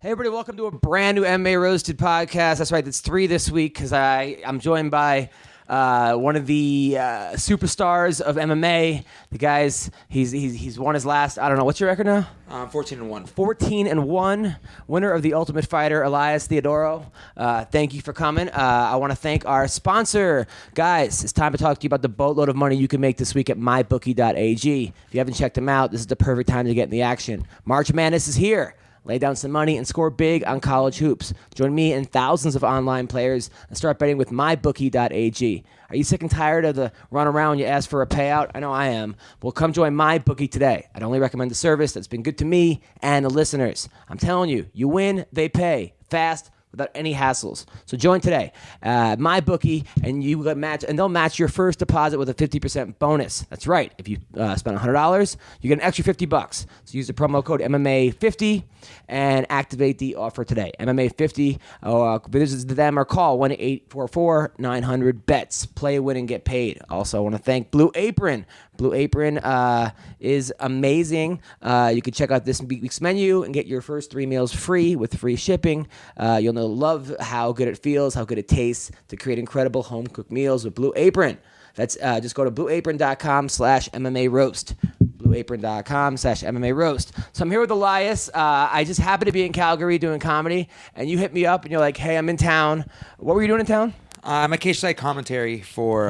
Hey everybody, welcome to a brand new MMA Roasted podcast. That's right, it's 3 this week because I'm joined by one of the superstars of MMA. The guys, he's won his last, I don't know, what's your record now? 14-1. 14-1, winner of the Ultimate Fighter, Elias Theodorou. Thank you for coming. I want to thank our sponsor. Guys, it's time to talk to you about the boatload of money you can make this week at mybookie.ag. If you haven't checked them out, this is the perfect time to get in the action. March Madness is here. Lay down some money and score big on college hoops. Join me and thousands of online players and start betting with mybookie.ag. Are you sick and tired of the run around when you ask for a payout? I know I am. Well, come join MyBookie today. I'd only recommend the service that's been good to me and the listeners. I'm telling you, you win, they pay. Fast, without any hassles. So join today. MyBookie, and you get match, and they'll match your first deposit with a 50% bonus. That's right. If you spend $100, you get an extra $50. So use the promo code MMA50 and activate the offer today. MMA50. Visit them or call 1-844-900-BETS. Play, win, and get paid. Also, I want to thank Blue Apron. Blue Apron is amazing. You can check out this week's menu and get your first 3 meals free with free shipping. You'll love how good it feels, how good it tastes to create incredible home-cooked meals with Blue Apron. That's just go to blueapron.com/MMA Roast. blueapron.com/MMA Roast. So I'm here with Elias. I just happened to be in Calgary doing comedy, and you hit me up, and you're like, hey, I'm in town. What were you doing in town? I'm a cage side commentary for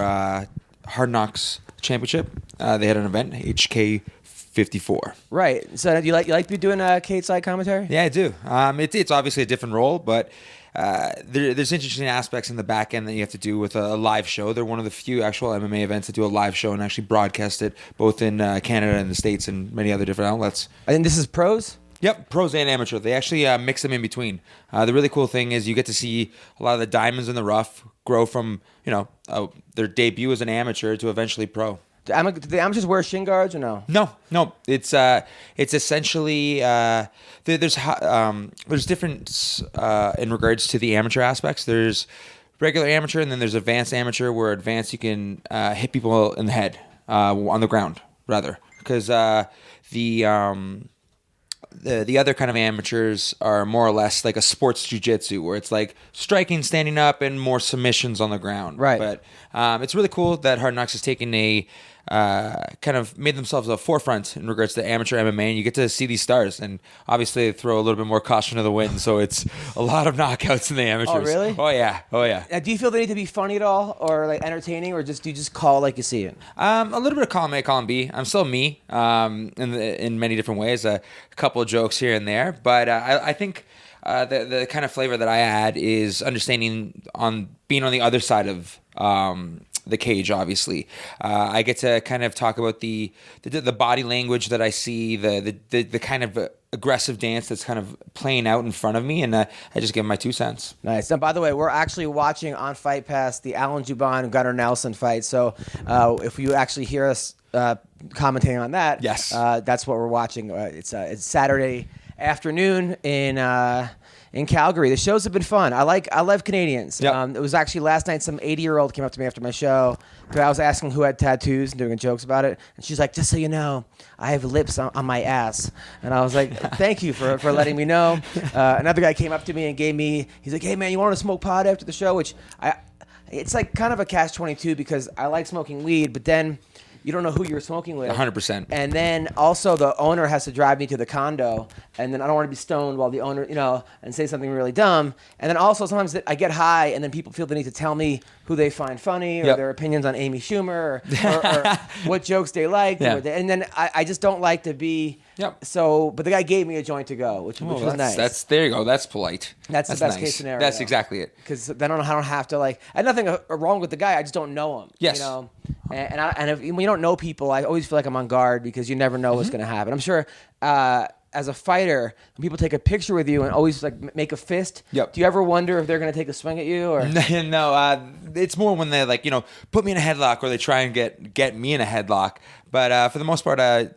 Hard Knocks Championship. They had an event, HK54. Right. So you like to be doing cage side commentary? Yeah, I do. It's obviously a different role, but there's interesting aspects in the back end that you have to do with a live show. They're one of the few actual MMA events that do a live show and actually broadcast it both in Canada and the States and many other different outlets. I think this is pros? Yep, pros and amateur. They actually mix them in between. The really cool thing is you get to see a lot of the diamonds in the rough grow from, their debut as an amateur to eventually pro. Do the amateurs wear shin guards or no? No. It's essentially there's difference in regards to the amateur aspects. There's regular amateur and then there's advanced amateur. Where advanced you can hit people in the head on the ground rather, because the other kind of amateurs are more or less like a sports jiu-jitsu where it's like striking, standing up, and more submissions on the ground. Right. But it's really cool that Hard Knocks has taken kind of made themselves a forefront in regards to amateur MMA, and you get to see these stars. And obviously they throw a little bit more caution to the wind, so it's a lot of knockouts in the amateurs. Oh, really? Oh, yeah. Now, do you feel they need to be funny at all or like entertaining, or do you just call like you see it? A little bit of column A, column B. I'm still me in many different ways. A couple of jokes here and there, but I think the kind of flavor that I add is understanding on being on the other side of the cage. Obviously, I get to kind of talk about the body language that I see, the kind of aggressive dance that's kind of playing out in front of me, and I just give my 2 cents. Nice. Now, by the way, we're actually watching on Fight Pass the Alan Juban Gunnar Nelson fight. So if you actually hear us commenting on that, yes, that's what we're watching. It's Saturday afternoon in Calgary. The shows have been fun. I love Canadians. Yep. It was actually last night some 80-year-old came up to me after my show because I was asking who had tattoos and doing jokes about it, and she's like, just so you know, I have lips on my ass. And I was like, thank you for letting me know. Another guy came up to me and he's like, hey man, you want to smoke pot after the show? Which it's like kind of a catch-22 because I like smoking weed, but then you don't know who you're smoking with. 100%. And then also the owner has to drive me to the condo, and then I don't want to be stoned while the owner, and say something really dumb. And then also sometimes I get high, and then people feel the need to tell me who they find funny or Yep. their opinions on Amy Schumer or what jokes they like. Yeah. And then I just don't like to be. Yep. So, but the guy gave me a joint to go, which was nice. There you go. That's polite. That's the best nice. case scenario. That's exactly it. Because then I don't have to I have nothing wrong with the guy. I just don't know him. Yes. And if, when you don't know people, I always feel like I'm on guard because you never know what's going to happen. I'm sure as a fighter, when people take a picture with you and always make a fist, Yep. do you ever wonder if they're going to take a swing at you? Or No, it's more when they put me in a headlock or they try and get me in a headlock. But for the most part, I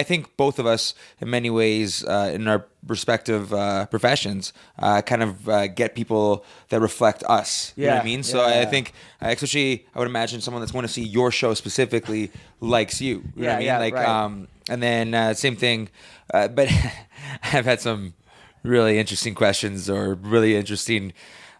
think both of us, in many ways, in our respective professions, kind of get people that reflect us. You know what I mean? So I think, especially, I would imagine someone that's going to see your show specifically likes you. You know what I mean? Right. And then same thing, but I've had some really interesting questions or really interesting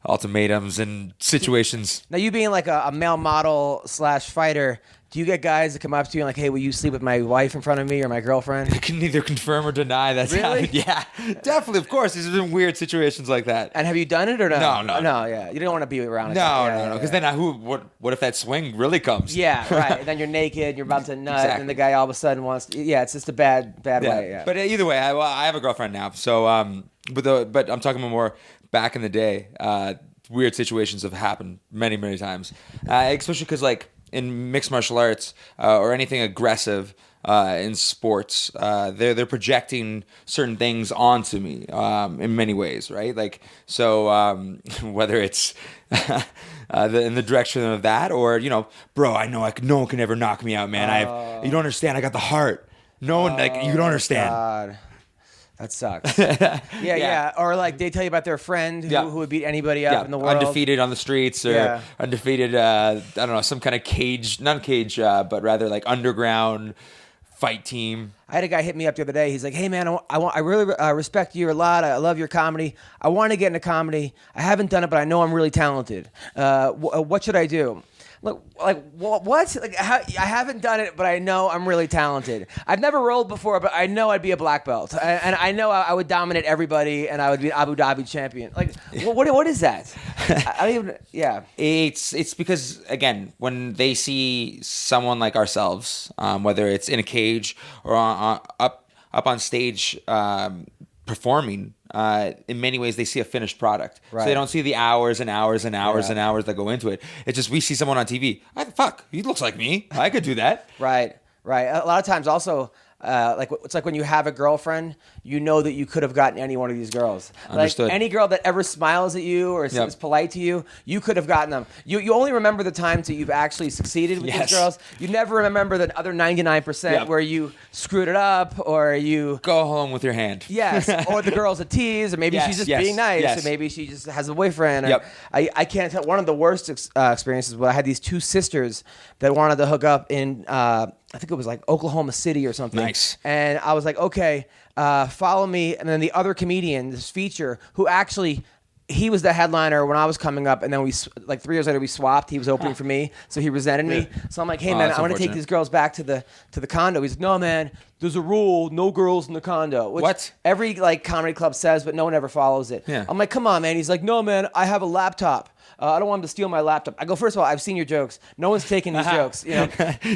ultimatums and situations. Now, you being like a male model / fighter, do you get guys that come up to you and like, hey, will you sleep with my wife in front of me or my girlfriend? I can neither confirm or deny that's Really? happened. Yeah, definitely. Of course, there's been weird situations like that. And have you done it or no? No. No, yeah. You don't want to be around it. No. Because then what if that swing really comes? Yeah, right. And then you're naked, you're about to nut, Exactly. and the guy all of a sudden wants. Yeah, it's just a bad way. Yeah. But either way, I have a girlfriend now. So, but I'm talking about more back in the day. Weird situations have happened many, many times, especially because like in mixed martial arts or anything aggressive in sports, they're projecting certain things onto me in many ways, right? Like so, whether it's in the direction of that, or bro, I know no one can ever knock me out, man. You don't understand. I got the heart. No one you don't understand. God. That sucks. yeah. Or like they tell you about their friend who would beat anybody up in the world. Undefeated on the streets or undefeated, I don't know, some kind of not cage, but rather like underground fight team. I had a guy hit me up the other day. He's like, hey, man, I really respect you a lot. I love your comedy. I want to get into comedy. I haven't done it, but I know I'm really talented. What should I do? Look, like what? Like I haven't done it, but I know I'm really talented. I've never rolled before, but I know I'd be a black belt, and I know I would dominate everybody, and I would be an Abu Dhabi champion. Like, what is that? I don't even. Yeah, it's because again, when they see someone like ourselves, whether it's in a cage or up on stage performing. In many ways, they see a finished product. Right. So they don't see the hours and hours and hours and hours that go into it. It's just we see someone on TV. Fuck, he looks like me. I could do that. Right. A lot of times also, like it's like when you have a girlfriend, you know that you could have gotten any one of these girls. Understood. Like any girl that ever smiles at you or is polite to you, you could have gotten them. You only remember the times that you've actually succeeded with these girls. You never remember the other 99% where you screwed it up or you go home with your hand. Yes, or the girl's a tease, or maybe she's just being nice, or maybe she just has a boyfriend. Or I can't tell. One of the worst experiences was I had these two sisters that wanted to hook up in. I think it was like Oklahoma City or something. Nice. And I was like, okay, follow me. And then the other comedian, this feature, who actually, he was the headliner when I was coming up. And then like 3 years later, we swapped. He was opening for me. So he resented me. So I'm like, hey, man, I want to take these girls back to the condo. He's like, no, man, there's a rule, no girls in the condo. Which what? Every like comedy club says, but no one ever follows it. Yeah. I'm like, come on, man. He's like, no, man, I have a laptop. I don't want him to steal my laptop. I go, first of all, I've seen your jokes. No one's taking these jokes.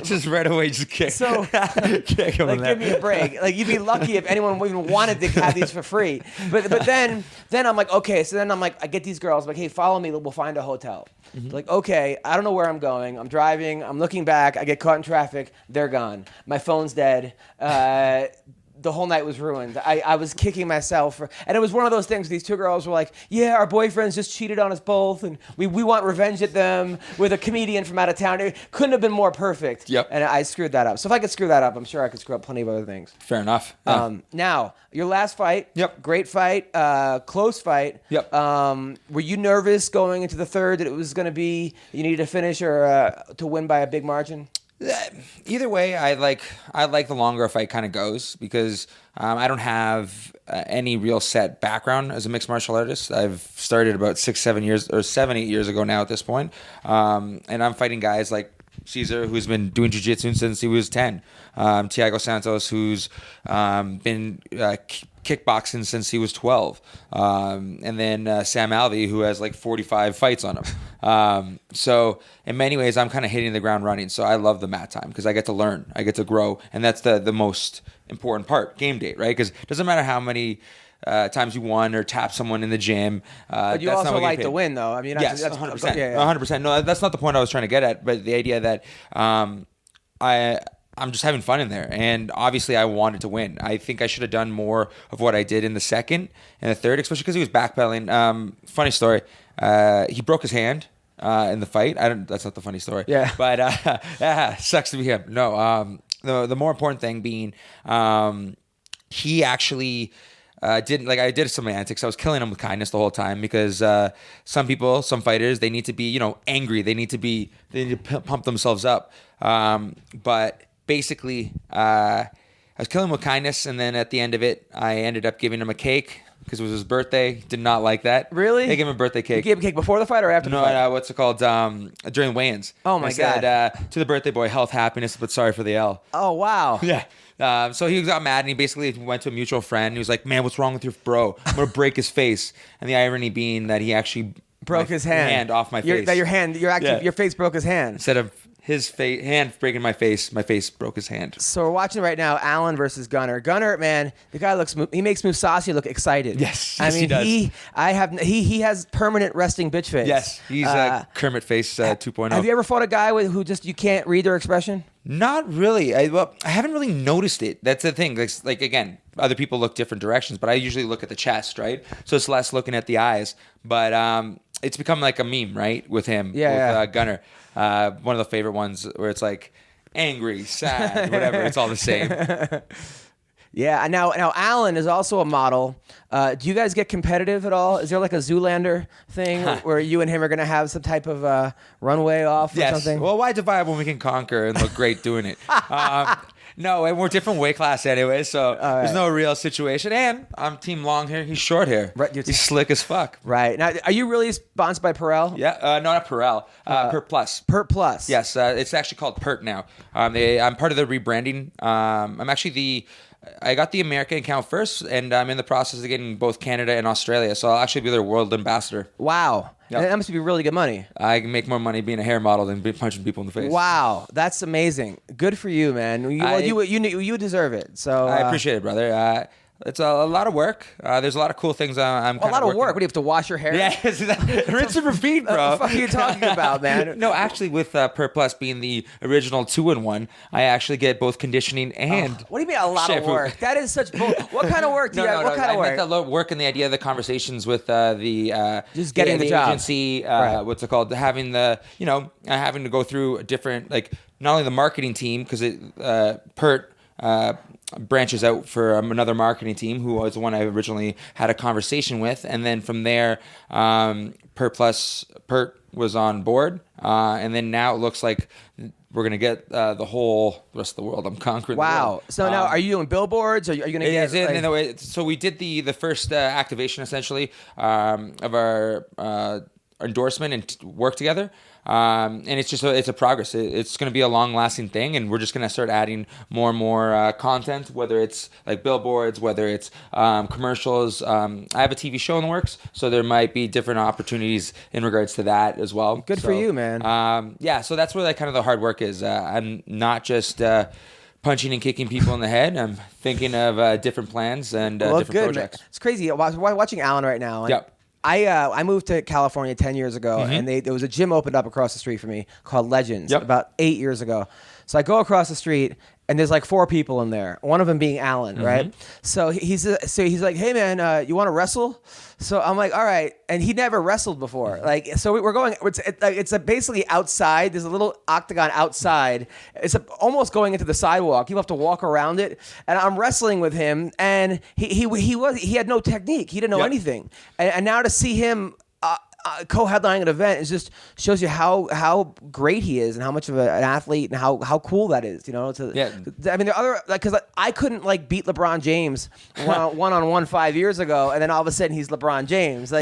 Just right away, just kick. So, kick him like, give me a break. Like, you'd be lucky if anyone even wanted to have these for free. But then I'm like, okay. So then I'm like, I get these girls. I'm like, hey, follow me. We'll find a hotel. Like, okay, I don't know where I'm going. I'm driving. I'm looking back. I get caught in traffic. They're gone. My phone's dead. The whole night was ruined. I was kicking myself. And it was one of those things. These two girls were like, yeah, our boyfriends just cheated on us both. And we want revenge at them with a comedian from out of town. It couldn't have been more perfect. Yep. And I screwed that up. So if I could screw that up, I'm sure I could screw up plenty of other things. Fair enough. Now, your last fight. Yep. Great fight. Close fight. Yep. Were you nervous going into the third that it was going to be you needed to finish or to win by a big margin? Either way, I like the longer a fight kind of goes because I don't have any real set background as a mixed martial artist. I've started about 7, 8 years ago now at this point, and I'm fighting guys like Caesar, who's been doing jiu-jitsu since he was 10. Thiago Santos, who's been kickboxing since he was 12. And then Sam Alvey, who has like 45 fights on him. So in many ways, I'm kind of hitting the ground running. So I love the mat time because I get to learn. I get to grow. And that's the most important part, game day, right? Because it doesn't matter how many times you won or tapped someone in the gym. But you also like to win, though. I mean, yes, that's 100%. Yeah. 100%. No, that's not the point I was trying to get at. But the idea that I'm just having fun in there. And obviously, I wanted to win. I think I should have done more of what I did in the second and the third, especially because he was backpedaling. Funny story. He broke his hand in the fight. That's not the funny story. Yeah. But sucks to be him. No. The more important thing being, he actually didn't like. I did some antics. I was killing him with kindness the whole time because some fighters, they need to be angry. They need to pump themselves up. But basically, I was killing him with kindness, and then at the end of it, I ended up giving him a cake, because it was his birthday. Did not like that. Really? They gave him a birthday cake. You gave him cake before the fight or after the fight? No, what's it called? During weigh-ins. Oh, my They said, God. to the birthday boy, health, happiness, but sorry for the L. Oh, wow. Yeah. So he got mad and he basically went to a mutual friend. He was like, man, what's wrong with your bro? I'm going to break his face. And the irony being that he actually Broke his hand off my face. That your face broke his hand. Instead of his hand breaking my face broke his hand. So we're watching right now Allen versus Gunnar. Gunnar, man, the guy he makes Musasi look excited. Yes, I mean, he does. He has permanent resting bitch face. Yes, he's a Kermit face 2.0. Have you ever fought a guy who just you can't read their expression? Not really. I haven't really noticed it. That's the thing. Like again, other people look different directions, but I usually look at the chest, right? So it's less looking at the eyes. But it's become like a meme, right, with him, with Gunnar. One of the favorite ones where it's like angry, sad, whatever. It's all the same. Yeah. Now Allen is also a model. Do you guys get competitive at all? Is there like a Zoolander thing where you and him are going to have some type of runway off or something? Well, why divide when we can conquer and look great doing it? No, and we're different weight class anyway, so there's no real situation. And I'm team long hair. He's short hair. Right, he's slick as fuck. Right. Now, are you really sponsored by Perel? Yeah. No, not Perel. Pert Plus. Pert Plus. Yes. It's actually called Pert now. I'm part of the rebranding. I'm actually I got the American account first, and I'm in the process of getting both Canada and Australia. So I'll actually be their world ambassador. Wow. Yep. That must be really good money. I can make more money being a hair model than punching people in the face. Wow, that's amazing. Good for you, man. You deserve it. So I appreciate it, brother. It's a lot of work. There's a lot of cool things I'm a lot of work. What do you have to wash your hair? Yeah, rinse and repeat, bro. What the fuck are you talking about, man? No, actually, with Pert Plus being the original 2-in-1, I actually get both conditioning and. What do you mean a lot of work? That is such bull. What kind of work do you have? What kind of work? I meant the work and the idea of the conversations with the just getting the job. agency. What's it called? Having having to go through different not only the marketing team because Pert. Branches out for another marketing team who was the one I originally had a conversation with, and then from there Pert was on board, and then now it looks like we're gonna get the rest of the world. I'm conquering. Wow! The world. So now, are you doing billboards? Are you gonna get? So we did the first activation essentially of our endorsement and work together. And it's just it's a progress. It's going to be a long-lasting thing, and we're just going to start adding more and more content, whether it's like billboards, whether it's commercials. I have a TV show in the works, so there might be different opportunities in regards to that as well. Good for you, man. So that's where kind of the hard work is. I'm not just punching and kicking people in the head. I'm thinking of different plans and different projects. Man. It's crazy. Watching Allen right now. Yep. I moved to California 10 years ago, and there was a gym opened up across the street from me called Legends about 8 years ago. So I go across the street, and there's like 4 people in there. One of them being Allen, right? So he's like, "Hey man, you want to wrestle?" So I'm like, "All right." And he never wrestled before. So we're going. It's basically outside. There's a little octagon outside. It's almost going into the sidewalk. You have to walk around it. And I'm wrestling with him, and he had no technique. He didn't know anything. And now to see him co-headlining an event is just shows you how great he is and how much of an athlete and how cool that is. I mean, there are other because I couldn't beat LeBron James one-on-one 5 years ago, and then all of a sudden he's LeBron James.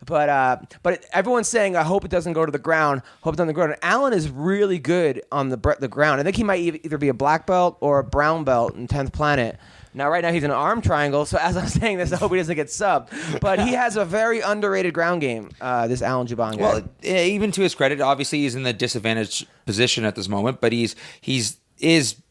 But everyone's saying, I hope it doesn't go to the ground. Hope it doesn't go to the ground. Allen is really good on the ground. I think he might either be a black belt or a brown belt in 10th Planet. Now, right now, he's in an arm triangle, so as I'm saying this, I hope he doesn't get subbed. But he has a very underrated ground game, this Allen Juban guy. Well, even to his credit, obviously he's in the disadvantaged position at this moment, but he's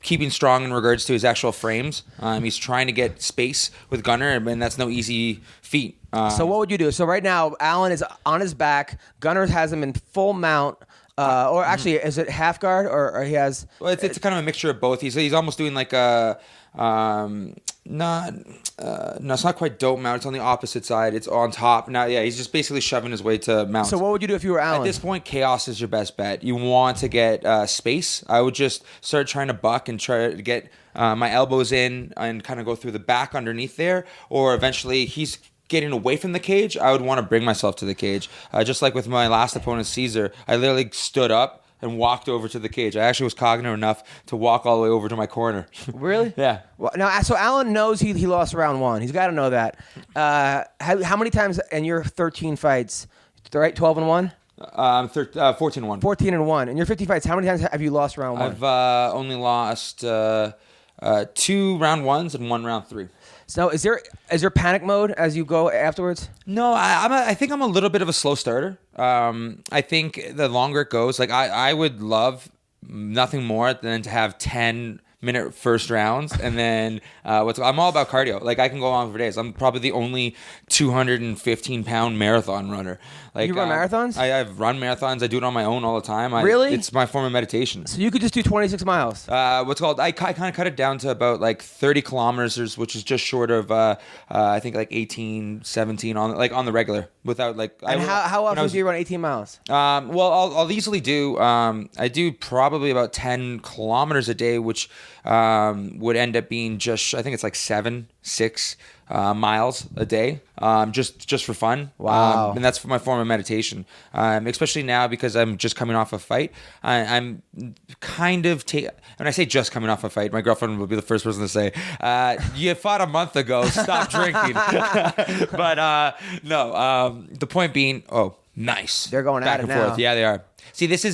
keeping strong in regards to his actual frames. He's trying to get space with Gunnar, and that's no easy feat. So what would you do? So right now, Allen is on his back. Gunnar has him in full mount. Or actually, is it half guard or he has? Well, it's kind of a mixture of both. He's almost doing like a it's not quite dope mount. It's on the opposite side. It's on top. Now, he's just basically shoving his way to mount. So what would you do if you were Allen? At this point, chaos is your best bet. You want to get space. I would just start trying to buck and try to get my elbows in and kind of go through the back underneath there. Or eventually, he's getting away from the cage. I would want to bring myself to the cage. Just like with my last opponent, Caesar, I literally stood up, and walked over to the cage. I actually was cognitive enough to walk all the way over to my corner. Really? Yeah. Well, now, so Alan knows he lost round 1. He's got to know that. How many times in your 13 fights, right, 12-1? 14-1. 14-1. In your 50 fights, how many times have you lost round 1? I've only lost 2 round 1s and 1 round 3. So is there panic mode as you go afterwards? No, I think I'm a little bit of a slow starter. I think the longer it goes, like I would love nothing more than to have 10-minute first rounds, and then I'm all about cardio. Like I can go on for days. I'm probably the only 215-pound marathon runner. Like you run marathons? I've run marathons. I do it on my own all the time. Really? It's my form of meditation. So you could just do 26 miles. I kind of cut it down to about like 30 kilometers, which is just short of I think like 18, 17 on the regular without like. And how often do you run 18 miles? Well, I'll easily do. I do probably about 10 kilometers a day, which would end up being just, I think it's like 6 miles a day, just for fun. Wow. And that's for my form of meditation. Especially now because I'm just coming off a fight. I'm kind of when I say just coming off a fight, my girlfriend will be the first person to say, "You fought a month ago. Stop drinking." But no. The point being, nice. They're going back at it and forth. now. Yeah, they are. See, this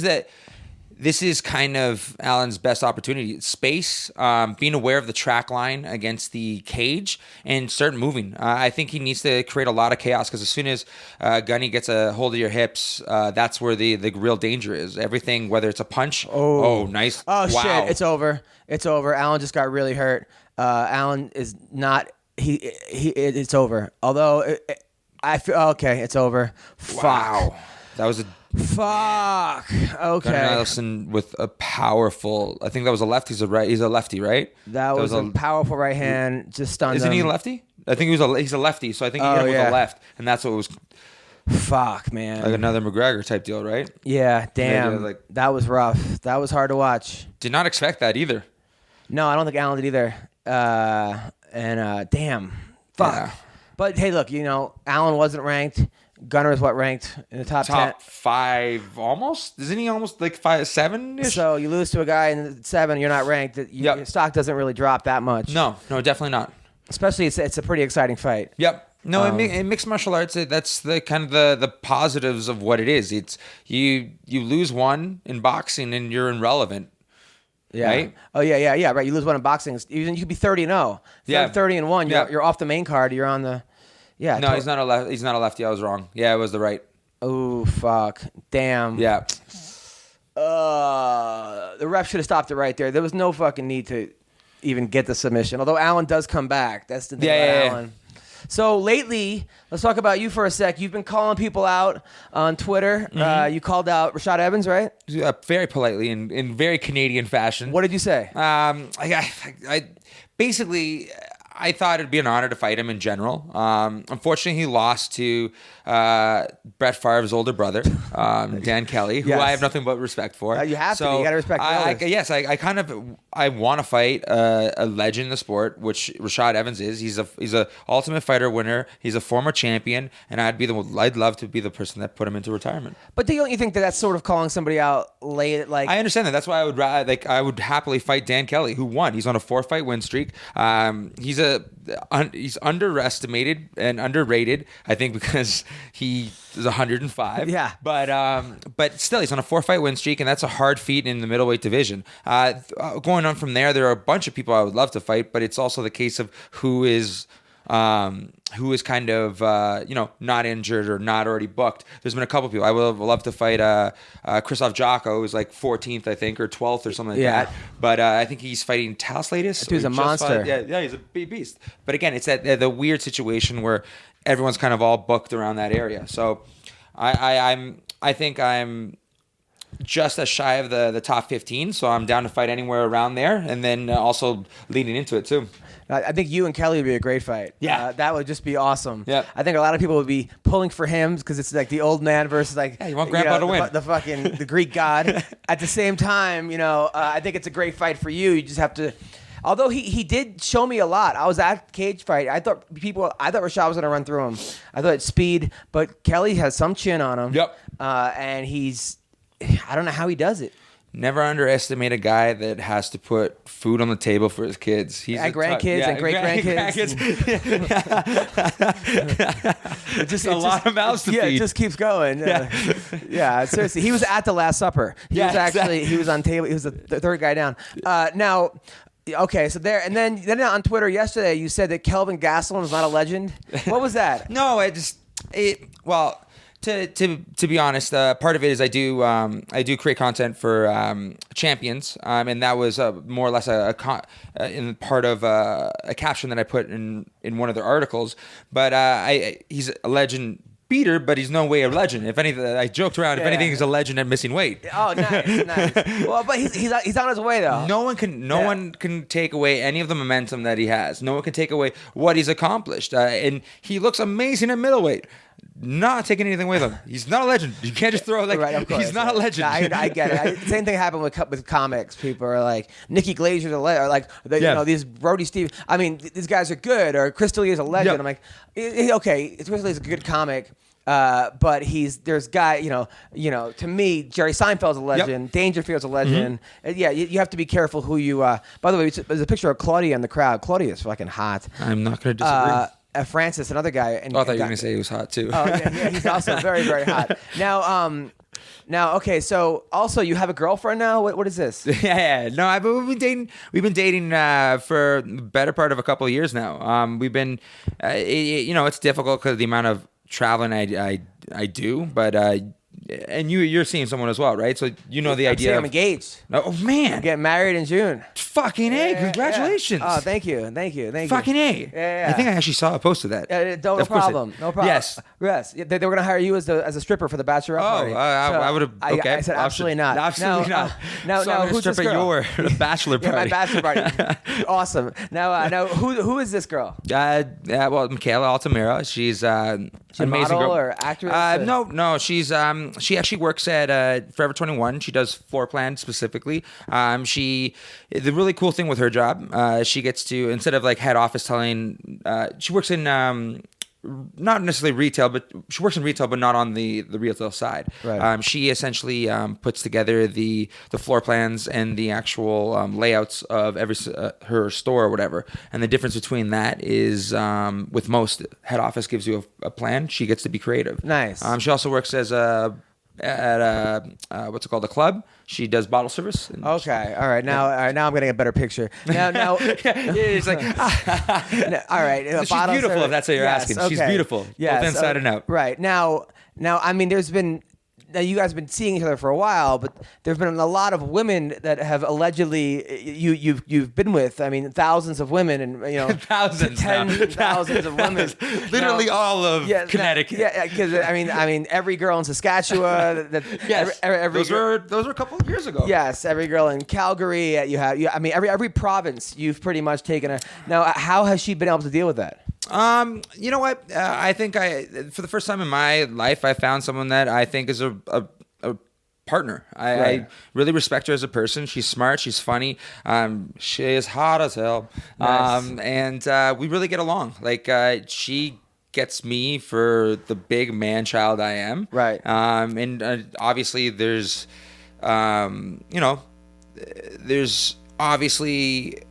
is kind of Alan's best opportunity. Space, being aware of the track line against the cage and start moving. I think he needs to create a lot of chaos because as soon as Gunny gets a hold of your hips, that's where the real danger is. Everything, whether it's a punch. Oh, nice. Oh, wow. shit. It's over. It's over. Alan just got really hurt. Alan is not... It's over. Although, I feel... Okay, it's over. Wow. Fuck. That was a... Fuck. Okay. Gunnar Nelson with a powerful. I think that was a lefty. He's a lefty, right? That was a powerful right hand. Just stunned Isn't him. he a lefty? I think he's a lefty. So I think he hit him with a left, and that's what was Fuck, man. like another McGregor type deal, right? Yeah. Damn. Like, that was rough. That was hard to watch. did not expect that either. No, I don't think Alan did either. Damn. Fuck. Yeah. But hey, look. Alan wasn't ranked. Gunnar is what ranked in the top 10. 5 almost? Isn't he almost like 5, 7-ish? So you lose to a guy in 7, you're not ranked. Your stock doesn't really drop that much. No, definitely not. Especially it's a pretty exciting fight. Yep. No, in mixed martial arts, that's the kind of the positives of what it is. It's you lose one in boxing and you're irrelevant. Yeah. Right? Oh yeah. Right. You lose one in boxing. You could be 30-0. Yeah. 30-1. You're off the main card. You're on the. Yeah. No, he's not a left. He's not a lefty. I was wrong. Yeah, it was the right. Oh fuck! Damn. Yeah. The ref should have stopped it right there. There was no fucking need to even get the submission. Although Alan does come back. That's the thing about Alan. So lately, let's talk about you for a sec. You've been calling people out on Twitter. Mm-hmm. You called out Rashad Evans, right? Very politely in very Canadian fashion. What did you say? I basically. I thought it'd be an honor to fight him in general. Unfortunately, he lost to Brett Favre's older brother, Dan Kelly, who I have nothing but respect for. You have to. You got to respect the I want to fight a legend in the sport, which Rashad Evans is. He's a Ultimate Fighter winner. He's a former champion, and I'd love to be the person that put him into retirement. But don't you think that that's sort of calling somebody out late? Like I understand that. That's why I would happily fight Dan Kelly, who won. He's on a 4-fight win streak. He's underestimated and underrated, I think, because he is 105. Yeah. But still, he's on a 4-fight win streak, and that's a hard feat in the middleweight division. Going on from there are a bunch of people I would love to fight, but it's also the case of who is kind of not injured or not already booked. There's been a couple people I would have loved to fight. Krzysztof Jocko, who's like 14th, I think, or 12th or something like that. But I think he's fighting Taslatis. That dude's a monster. Yeah, he's a big beast. But again, it's the weird situation where everyone's kind of all booked around that area. So I think I'm just as shy of the top 15, so I'm down to fight anywhere around there, and then also leading into it too. I think you and Kelly would be a great fight. Yeah. That would just be awesome. Yeah. I think a lot of people would be pulling for him because it's like the old man versus like you want Grandpa to win. The Greek god. At the same time, I think it's a great fight for you. You just have to. Although he did show me a lot. I was at cage fight. I thought Rashad was going to run through him. I thought speed, but Kelly has some chin on him. Yep. And he's I don't know how he does it. Never underestimate a guy that has to put food on the table for his kids. He's grandkids and great grandkids. Just a lot of mouths to feed. Yeah, it just keeps going. Yeah, seriously. He was at the Last Supper. He was on table. He was the third guy down. Now, okay, so there, and then on Twitter yesterday, you said that Kelvin Gastelum is not a legend. What was that? No, well. To be honest, part of it is I do create content for champions, and that was more or less in part of a caption that I put in one of their articles. But he's a legend beater, but he's no way a legend. If anything, I joked around. If anything, he's a legend at missing weight. Oh, nice. Well, but he's on his way though. No one can take away any of the momentum that he has. No one can take away what he's accomplished, and he looks amazing at middleweight. Not taking anything away from him. He's not a legend. You can't just throw right, of course, he's not a legend. I get it. Same thing happened with comics. People are like, Nikki Glazer's a legend, or like you know, these Brody Steve. I mean, these guys are good. Or Chris D'Elia's a legend. I'm like, okay, Chris D'Elia's a good comic. But there's guy, you know, to me, Jerry Seinfeld's a legend. Dangerfield's a legend. Yeah, you have to be careful who you. By the way, there's a picture of Claudia in the crowd. Claudia's fucking hot. I'm not going to disagree. Francis, another guy. I thought you were going to say he was hot too. Oh yeah, he's also very, very hot. Now, okay. So, also, you have a girlfriend now. What is this? Yeah. No, we've been dating for the better part of a couple of years now. We've been, it's difficult because of the amount of traveling I do, but and you're seeing someone as well, right? So the idea. I'm engaged. Oh man, I'm getting married in June. Fucking A! Congratulations. Yeah. Oh, thank you. Fucking A! Yeah. I think I actually saw a post of that. No problem. Yes. They were going to hire you as a stripper for the bachelorette party. I would have. Okay. I said absolutely not. Absolutely not. Now, who's this girl? Your bachelor party. My bachelor party. Awesome. Now, who is this girl? Well, Michaela Altamira. She's an amazing model girl. Or actress? No. She's she actually works at Forever 21. She does floor plan specifically. The really cool thing with her job, she gets to, instead of like head office telling, she works in not necessarily retail, but she works in retail, but not on the retail side. Right. She essentially puts together the floor plans and the actual layouts of every her store or whatever. And the difference between that is with most head office gives you a plan. She gets to be creative. Nice. She also works as at what's it called, a club. She does bottle service. Okay, all right. Now I'm getting a better picture. Now, it's like, all right. She's beautiful. If that's what you're asking, she's beautiful, both inside and out. Right now, I mean, there's been. Now, you guys have been seeing each other for a while, but there've been a lot of women that have allegedly you've been with. I mean, thousands of women, and thousands, thousands of women. Literally all of Connecticut. Because I mean, every girl in Saskatchewan. Yes, those were a couple of years ago. Yes, every girl in Calgary. I mean, every province you've pretty much taken her. Now, how has she been able to deal with that? You know what? I think for the first time in my life, I found someone that I think is a partner. I really respect her as a person. She's smart. She's funny. She is hot as hell. Nice. And we really get along. Like, she gets me for the big man child I am. Right. And obviously there's obviously,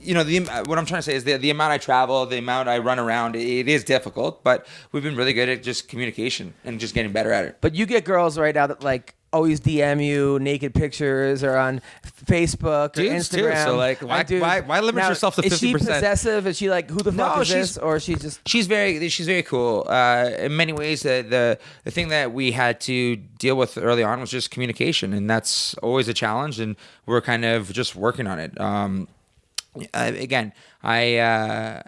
what I'm trying to say is the amount I travel, the amount I run around, it is difficult, but we've been really good at just communication and just getting better at it. But you get girls right now that like always DM you naked pictures or on Facebook or Dudes Instagram. Too, so like, why limit yourself to 50%? Is she possessive? Is she like, who the fuck is this? Or she's very cool. In many ways, the thing that we had to deal with early on was just communication, and that's always a challenge, and we're kind of just working on it. Again, I'm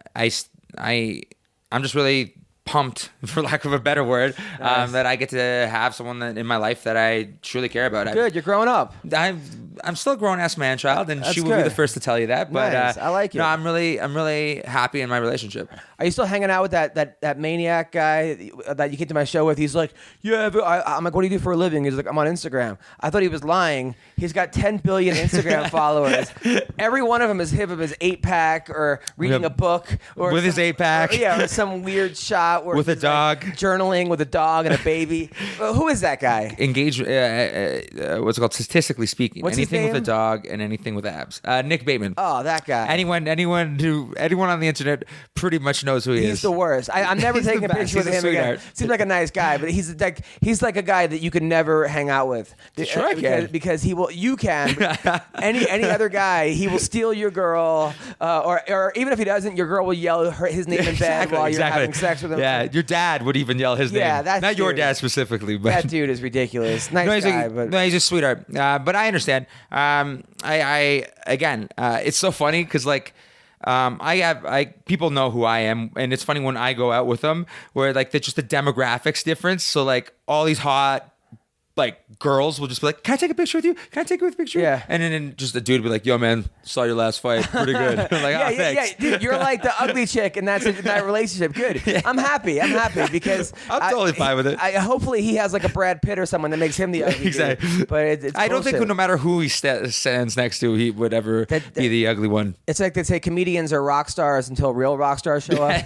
just really pumped, for lack of a better word, nice. that I get to have someone in my life that I truly care about. Good, you're growing up. I'm still a grown ass man child, and That's she will be good. the first to tell you that. But Nice. I like it. No, I'm really happy in my relationship. Are you still hanging out with that maniac guy that you came to my show with? He's like, yeah, but I'm like, what do you do for a living? He's like, I'm on Instagram. I thought he was lying. He's got 10 billion Instagram followers. Every one of them is him of his 8-pack or reading a book or With his 8-pack. Yeah, or some weird shot where With a he's, like, dog. journaling with a dog and a baby. Who is that guy? Engage. What's it called? Statistically speaking, What's his anything with a name? dog and anything with abs. Nick Bateman. Oh, that guy. Anyone on the internet pretty much knows who he is. He's the worst. I'm never He's the taking a best. picture with He's a him again. sweetheart. Seems like a nice guy, but he's like a guy that you can never hang out with. Sure I can. Because he will. You can. But any other guy, he will steal your girl, or even if he doesn't, your girl will yell his name in bed while you're having sex with him. Yeah, your dad would even yell his name. Yeah, that's not your dude. dad specifically, but That dude is ridiculous. Nice guy, but he's a sweetheart. But I understand. It's so funny because like. People know who I am, and it's funny when I go out with them, where like just the demographics difference. So like all these hot like girls will just be like, "Can I take a picture with you? Can I take a picture?" Yeah. And then just a dude will be like, "Yo, man, saw your last fight, pretty good." I'm like, "Oh, thanks." yeah, dude, you're like the ugly chick, and that's that relationship. Good. Yeah. I'm happy because I'm totally fine with it. Hopefully, he has like a Brad Pitt or someone that makes him the ugly. Exactly. Dude. But it's I don't think bullshit. no matter who he stands next to, he would ever be the ugly one. It's like they say comedians are rock stars until real rock stars show up.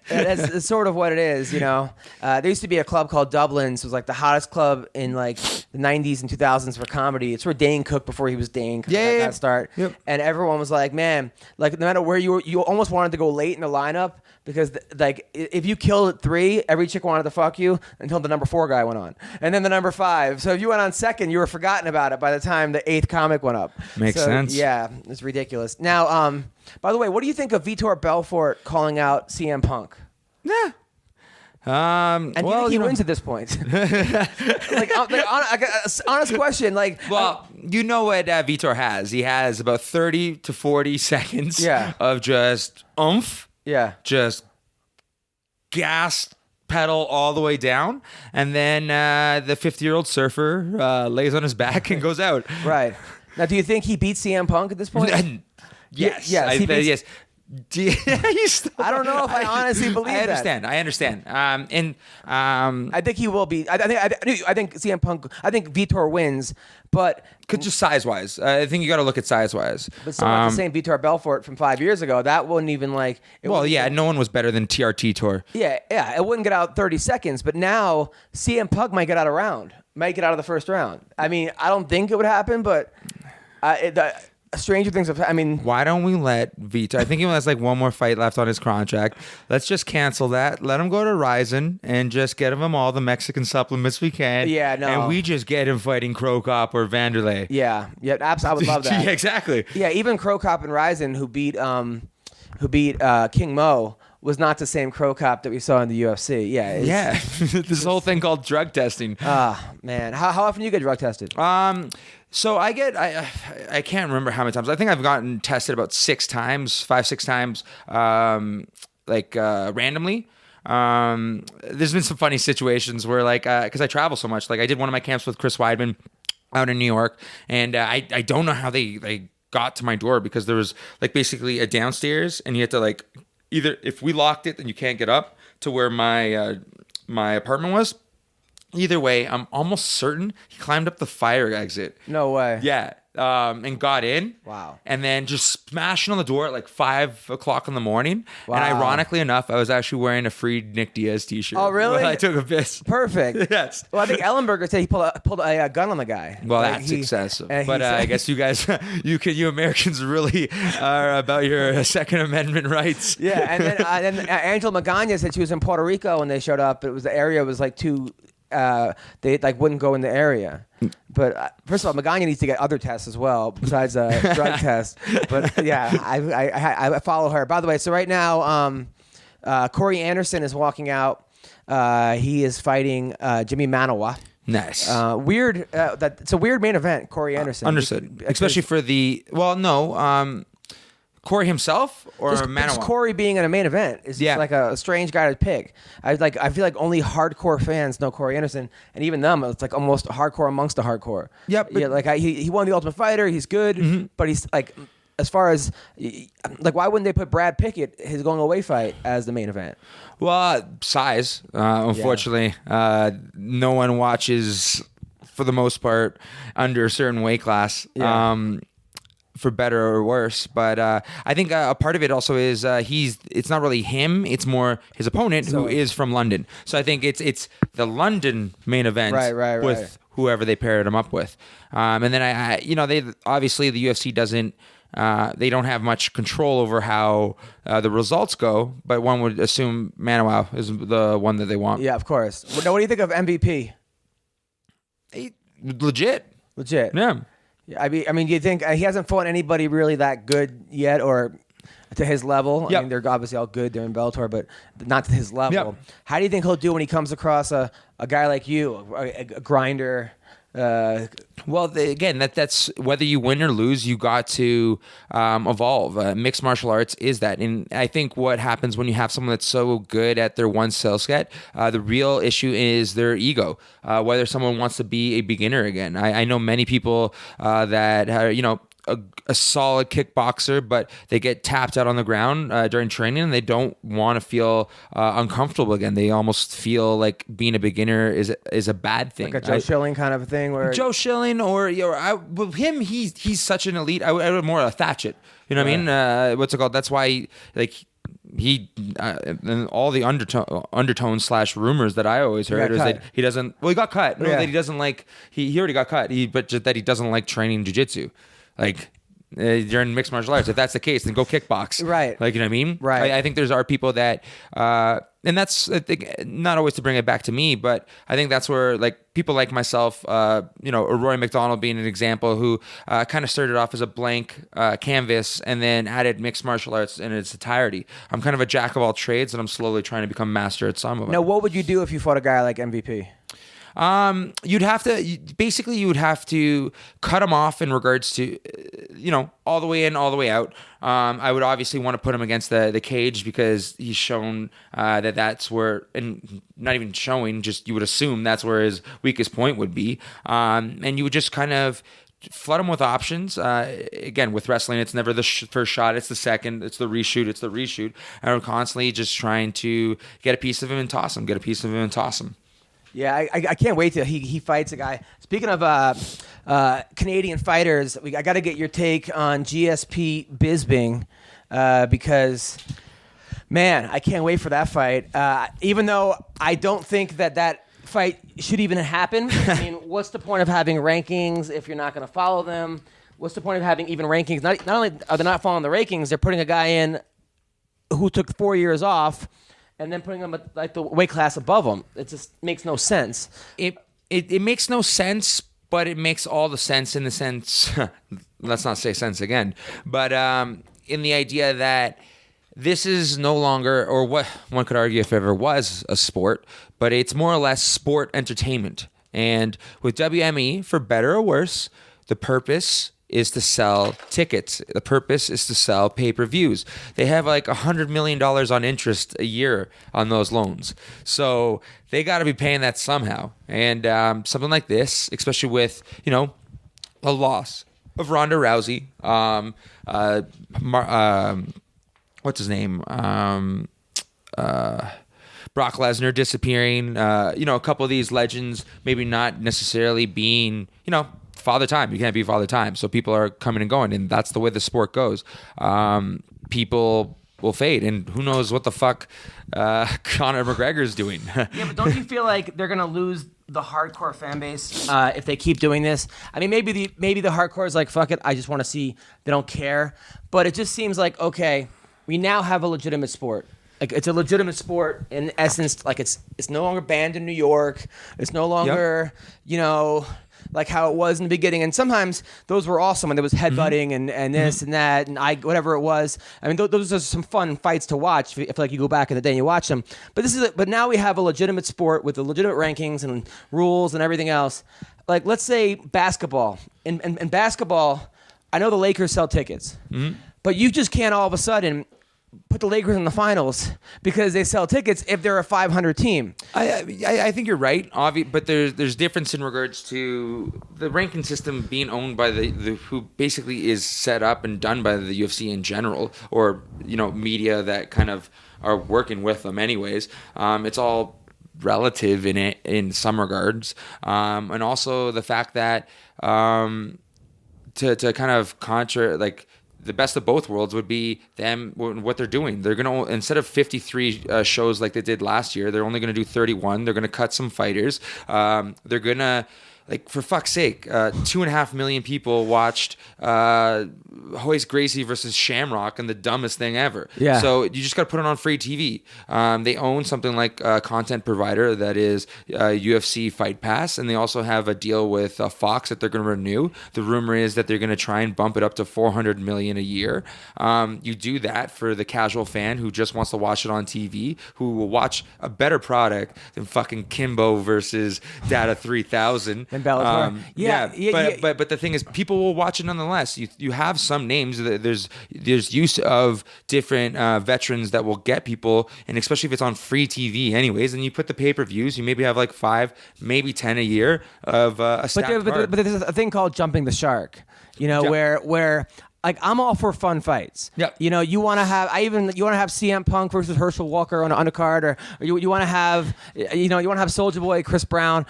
That's sort of what it is, you know. There used to be a club called Dublin's. It was like the hottest club in like the 90s and 2000s for comedy. It's where Dane Cook before he was Dane. Got start. Yep. And everyone was like, man, like no matter where you were, you almost wanted to go late in the lineup because like if you killed at 3, every chick wanted to fuck you until the number 4 guy went on. And then the number 5. So if you went on second, you were forgotten about it by the time the 8th comic went up. Makes sense. Yeah, it's ridiculous. Now, by the way, what do you think of Vitor Belfort calling out CM Punk? Yeah. And do you think he wins at this point? Honest question. Like, well, you know what Vitor has? He has about 30 to 40 seconds of just oomph. Yeah. Just gas pedal all the way down. And then the 50-year-old surfer lays on his back and goes out. Right. Now, do you think he beats CM Punk at this point? Yes. Yes. Yes. I don't know if I honestly believe that. I understand. I think he will be. I think CM Punk. I think Vitor wins, but just size wise, I think you got to look at size wise. But still not the same Vitor Belfort from 5 years ago. That wouldn't even like. No one was better than TRT Tour. Yeah. It wouldn't get out 30 seconds, but now CM Punk might get out of the first round. I mean, I don't think it would happen, but stranger things have. I mean, why don't we let Vitor? I think he has like one more fight left on his contract. Let's just cancel that. Let him go to Ryzen and just get him all the Mexican supplements we can. Yeah, no. And we just get him fighting Crow Cop or Vanderlei. Yeah, absolutely. I would love that. Yeah, exactly. Yeah, even Crow Cop and Ryzen, who beat King Mo, was not the same Crow Cop that we saw in the UFC. Yeah. This whole thing called drug testing. Man. How often do you get drug tested? So I can't remember how many times. I think I've gotten tested about 6 times, randomly. There's been some funny situations where because I travel so much, like I did one of my camps with Chris Weidman out in New York, and I don't know how they got to my door because there was like basically a downstairs, and you had to like either if we locked it, then you can't get up to where my apartment was. Either way, I'm almost certain he climbed up the fire exit. No way. Yeah. And got in. Wow. And then just smashing on the door at like 5 o'clock in the morning. Wow. And ironically enough, I was actually wearing a free Nick Diaz t-shirt. Oh, really? While I took a piss. Perfect. Yes. Well, I think Ellenberger said he pulled a gun on the guy. Well, that's excessive. But I guess you guys, you Americans really are about your Second Amendment rights. Yeah. And then Angela Magana said she was in Puerto Rico when they showed up. The area was like too. They like wouldn't go in the area. But first of all, Magana needs to get other tests as well besides a drug test. But yeah, I follow her. By the way, so right now, Corey Anderson is walking out. He is fighting Jimmy Manawa. Nice. Weird. It's a weird main event. Corey Anderson. Understood. Especially for the Corey himself or Just Manuel? Corey being in a main event is just like a strange guy to pick. I feel like only hardcore fans know Corey Anderson, and even them, it's like almost hardcore amongst the hardcore. Yep. Yeah, like he won the Ultimate Fighter. He's good, but he's like, as far as like, why wouldn't they put Brad Pickett, his going away fight, as the main event? Well, size. Unfortunately, no one watches for the most part under a certain weight class. Yeah. For better or worse, but I think a part of it also is it's not really him; it's more his opponent who is from London. So I think it's the London main event with whoever they paired him up with, and then they obviously the UFC doesn't. They don't have much control over how the results go, but one would assume Manuel is the one that they want. Yeah, of course. Now, what do you think of MVP? Legit. Yeah. Yeah, I mean, do you think he hasn't fought anybody really that good yet, or to his level? I mean, they're obviously all good. They're in Bellator, but not to his level. Yep. How do you think he'll do when he comes across a guy like you, a grinder? Well, again, that's whether you win or lose, you got to evolve. Mixed martial arts is that, and I think what happens when you have someone that's so good at their one skill set, the real issue is their ego. Whether someone wants to be a beginner again. I know many people that are, a solid kickboxer, but they get tapped out on the ground during training, and they don't want to feel uncomfortable again. They almost feel like being a beginner is a bad thing. Like a Joe Schilling kind of a thing, where Joe Schilling with him, he's such an elite. I would more Thatchett. You know what I mean? What's it called? That's why he and all the undertones / rumors that I always heard is that he doesn't. Well, he got cut. No, that he doesn't like. He already got cut. But just that he doesn't like training jiu-jitsu. Like you're in mixed martial arts. If that's the case, then go kickbox. Right. Like, you know what I mean? Right. I think are people that, and that's, I think, not always to bring it back to me, but I think that's where like people like myself, or Roy McDonald being an example, who kind of started off as a blank canvas and then added mixed martial arts in its entirety. I'm kind of a jack of all trades, and I'm slowly trying to become master at some of them. Now, what would you do if you fought a guy like MVP? You would have to cut him off in regards to, all the way in, all the way out. I would obviously want to put him against the cage, because he's shown that's where, and not even showing, just you would assume that's where his weakest point would be. And you would just kind of flood him with options. Again, with wrestling, it's never the first shot, it's the second, it's the reshoot. And I'm constantly just trying to get a piece of him and toss him. Yeah, I can't wait till he fights a guy. Speaking of Canadian fighters, I got to get your take on GSP Bisping, because, man, I can't wait for that fight. Even though I don't think that fight should even happen. I mean, what's the point of having rankings if you're not going to follow them? What's the point of having even rankings? Not only are they not following the rankings, they're putting a guy in who took 4 years off, and then putting them at like the weight class above them. It just makes no sense. It makes no sense, but it makes all the sense in the sense, let's not say sense again, but in the idea that this is no longer, or what one could argue if ever was a sport, but it's more or less sport entertainment. And with WME, for better or worse, the purpose is to sell tickets. The purpose is to sell pay-per-views. They have like $100 million on interest a year on those loans. So they got to be paying that somehow. And something like this, especially with, a loss of Ronda Rousey, what's his name? Brock Lesnar disappearing, a couple of these legends maybe not necessarily being, Father Time. You can't be Father Time. So people are coming and going, and that's the way the sport goes. People will fade, and who knows what the fuck Conor McGregor's doing. Yeah, but don't you feel like they're going to lose the hardcore fan base if they keep doing this? I mean, maybe the hardcore is like, fuck it, I just want to see. They don't care. But it just seems like, okay, we now have a legitimate sport. Like, it's a legitimate sport in essence. Like, it's no longer banned in New York. It's no longer, like how it was in the beginning. And sometimes those were awesome when there was headbutting and this and that and whatever it was. I mean, those are some fun fights to watch if like you go back in the day and you watch them. But now we have a legitimate sport with the legitimate rankings and rules and everything else. Like, let's say basketball. In basketball, I know the Lakers sell tickets. Mm-hmm. But you just can't all of a sudden put the Lakers in the finals because they sell tickets if they're a 500 team. I think you're right, but there's difference in regards to the ranking system being owned by the who basically is set up and done by the UFC in general, or media that kind of are working with them anyways. It's all relative in some regards, and also the fact that to kind of the best of both worlds would be them, what they're doing. They're going to, instead of 53 shows like they did last year, they're only going to do 31. They're going to cut some fighters. They're going to, for fuck's sake, 2.5 million people watched Royce Gracie versus Shamrock, and the dumbest thing ever. Yeah. So you just got to put it on free TV. They own something like a content provider that is UFC Fight Pass, and they also have a deal with Fox that they're going to renew. The rumor is that they're going to try and bump it up to $400 million a year. You do that for the casual fan who just wants to watch it on TV, who will watch a better product than fucking Kimbo versus Data 3000. And Bellator. But the thing is, people will watch it nonetheless. You have some names. There's use of different veterans that will get people, and especially if it's on free TV anyways, and you put the pay-per-views, you maybe have 5, maybe 10 a year of a stacked card. But there's a thing called jumping the shark, where I'm all for fun fights. Yep. You want to have CM Punk versus Herschel Walker on an undercard, or you want to have Soulja Boy, Chris Brown.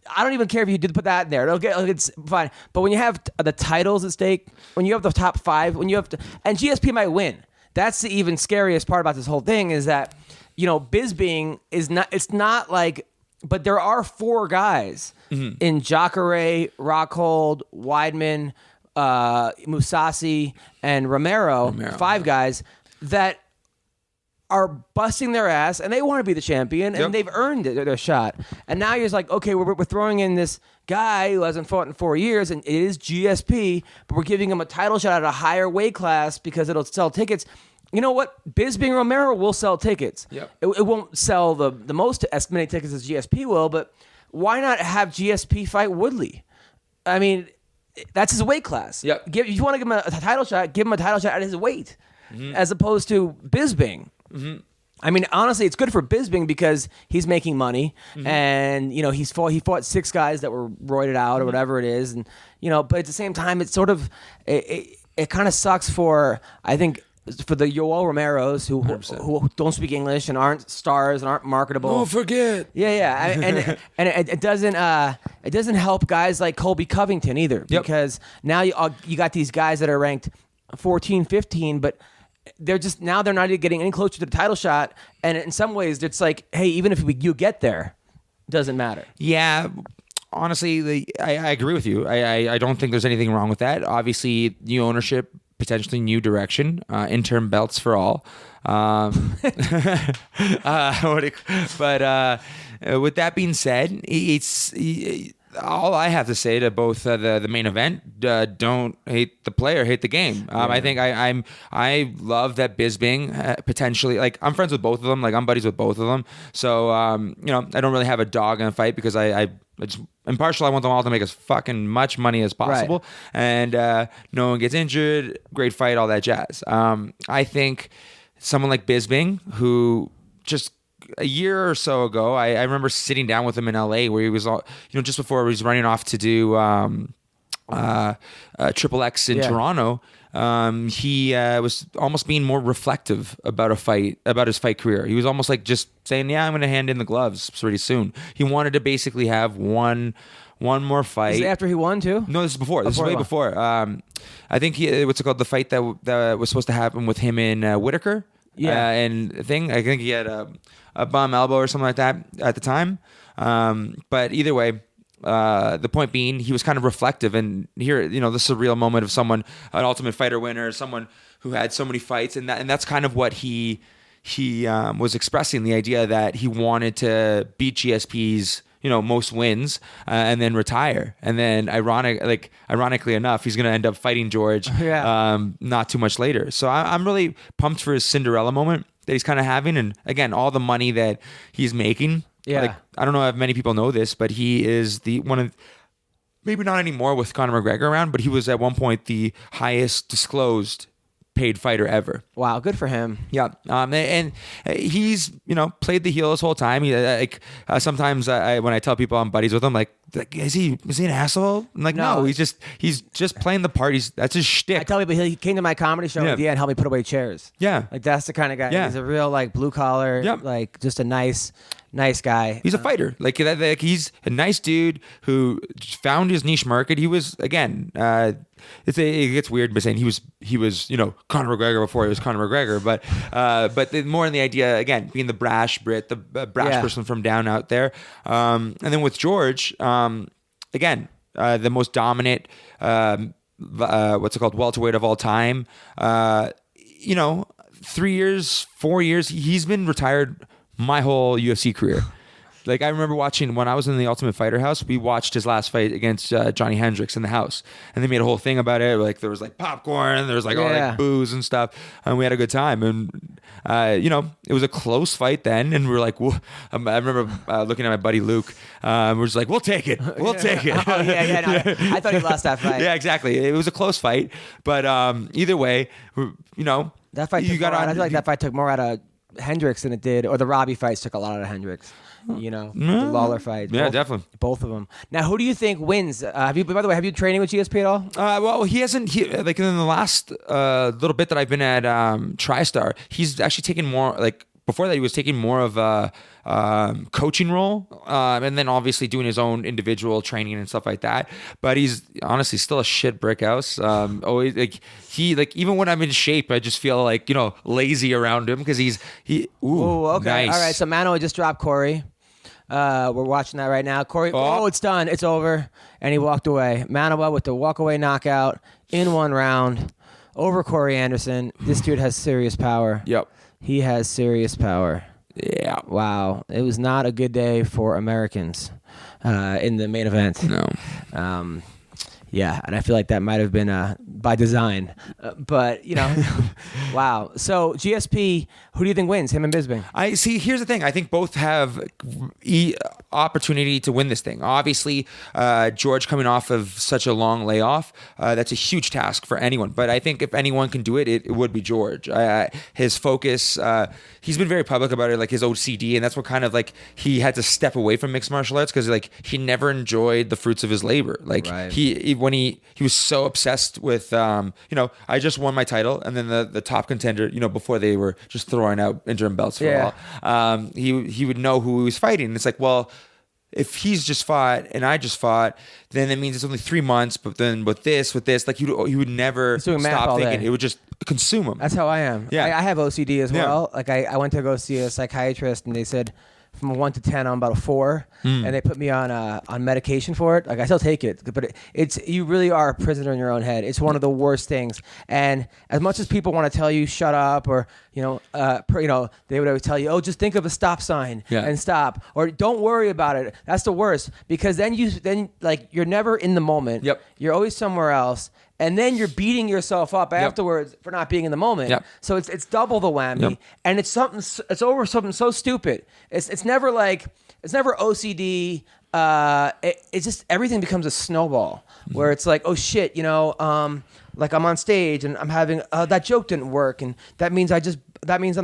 I don't even care if you did put that in there. It's fine. But when you have the titles at stake, when you have the top 5, and GSP might win. That's the even scariest part about this whole thing is that, Bisping is not. It's not like. But there are 4 guys in Jacare, Rockhold, Weidman, Musasi, and Romero, 5 guys that are busting their ass, and they want to be the champion, and they've earned their shot. And now you're just like, okay, we're throwing in this guy who hasn't fought in 4 years, and it is GSP, but we're giving him a title shot at a higher weight class because it'll sell tickets. You know what? Bisping Romero will sell tickets. Yep. It won't sell the most as many tickets as GSP will, but why not have GSP fight Woodley? I mean, that's his weight class. Yep. If you want to give him a title shot, give him a title shot at his weight, as opposed to Bisping. Mm-hmm. I mean, honestly, it's good for Bisping because he's making money, and he fought 6 guys that were roided out or whatever it is, and but at the same time, it's sort of it kind of sucks for, I think, for the Yoel Romeros who don't speak English and aren't stars and aren't marketable. Don't forget. Yeah. And it doesn't help guys like Colby Covington either, because now you got these guys that are ranked 14, 15, but they're not getting any closer to the title shot. And in some ways, it's like, hey, even if you get there, it doesn't matter. Yeah. Honestly, I agree with you. I don't think there's anything wrong with that. Obviously, new ownership, potentially new direction, interim belts for all. But with that being said, it's all I have to say to both the main event: don't hate the player, hate the game. I think I love that Bisping potentially, I'm friends with both of them. I'm buddies with both of them. So I don't really have a dog in a fight because I just impartial. I want them all to make as fucking much money as possible, and no one gets injured. Great fight, all that jazz. I think someone like Bisping, who just a year or so ago, I remember sitting down with him in LA where he was just before he was running off to do Triple X in Toronto. He was almost being more reflective about his fight career. He was almost just saying, I'm going to hand in the gloves pretty soon. He wanted to basically have one more fight. Is it after he won too? No, this is before. This is way before. I think the fight that was supposed to happen with him in Whitaker. And I think he had a bum elbow or something like that at the time. But either way, the point being, he was kind of reflective, and here, the surreal moment of someone, an Ultimate Fighter winner, someone who had so many fights, and that's kind of what he was expressing, the idea that he wanted to beat GSP's most wins and then retire, and then ironically enough, he's going to end up fighting George not too much later. So I'm really pumped for his Cinderella moment that he's kind of having, and again, all the money that he's making. I don't know if many people know this, but he is one of, maybe not anymore with Conor McGregor around, but he was at one point the highest disclosed paid fighter ever. Wow, good for him. Yeah, and he's played the heel this whole time. He sometimes when I tell people I'm buddies with him, like is he an asshole? I'm like, no, he's just playing the part. That's his shtick. I tell people he came to my comedy show at the end, helped me put away chairs. Yeah, like that's the kind of guy. Yeah. He's a real like blue collar, like just a nice guy. He's a fighter. Like he's a nice dude who found his niche market. He was again. It gets weird by saying he was Conor McGregor before he was Conor McGregor, but more in the idea again being the brash Brit, the brash person from down out there, and then with George, again the most dominant welterweight of all time. 3 years, 4 years, he's been retired my whole UFC career. Like I remember watching when I was in the Ultimate Fighter house, we watched his last fight against Johnny Hendricks in the house, and they made a whole thing about it. Like there was like popcorn, and there was like all like booze and stuff, and we had a good time. And it was a close fight then, and we were like, whoa. I remember looking at my buddy Luke. We're just like, we'll take it, take it. Oh, I thought he lost that fight. Yeah, exactly. It was a close fight, but either way, that fight. I feel like that fight took more out of Hendricks than it did, or the Robbie fights took a lot out of Hendricks. The Lawler fight. Yeah, definitely. Both of them. Now, who do you think wins? By the way, have you training with GSP at all? Well, he hasn't. Like in the last little bit that I've been at TriStar, he's actually taken more. Like before that, he was taking more of a coaching role, and then obviously doing his own individual training and stuff like that. But he's honestly still a shit brick house. Always even when I'm in shape, I just feel like lazy around him because he. Ooh, okay, nice. All right. So Mano just dropped Corey. We're watching that right now. Corey, it's done. It's over. And he walked away. Manoa with the walk-away knockout in one round over Corey Anderson. This dude has serious power. Yep. He has serious power. Yeah. Wow. It was not a good day for Americans in the main event. No. Yeah, and I feel like that might have been by design. But, wow. So, GSP, who do you think wins, him and Bisping? I see. Here's the thing. I think both have opportunity to win this thing. Obviously, George coming off of such a long layoff, that's a huge task for anyone. But I think if anyone can do it, it would be George. His focus, he's been very public about it, like his OCD, and that's what kind of like he had to step away from mixed martial arts because like he never enjoyed the fruits of his labor. Like when he was so obsessed with, I just won my title, and then the top contender, before they were just throwing out interim belts for all, he would know who he was fighting. And it's like, well, if he's just fought and I just fought, then it means it's only 3 months. But then with this, like he would never stop thinking. It would just consume him. That's how I am. Yeah. I have OCD as well. Yeah. Like I went to go see a psychiatrist, and they said from a 1 to 10, I'm about a 4, and they put me on medication for it. Like I still take it, but it's you really are a prisoner in your own head. It's one of the worst things. And as much as people want to tell you shut up, or they would always tell you, oh, just think of a stop sign and stop, or don't worry about it. That's the worst, because then you're never in the moment. Yep. You're always somewhere else. And then you're beating yourself up afterwards for not being in the moment. Yep. So it's double the whammy, and it's over something so stupid. It's never OCD. It's just everything becomes a snowball where it's like, oh shit, like I'm on stage and I'm having that joke didn't work, and that means I'm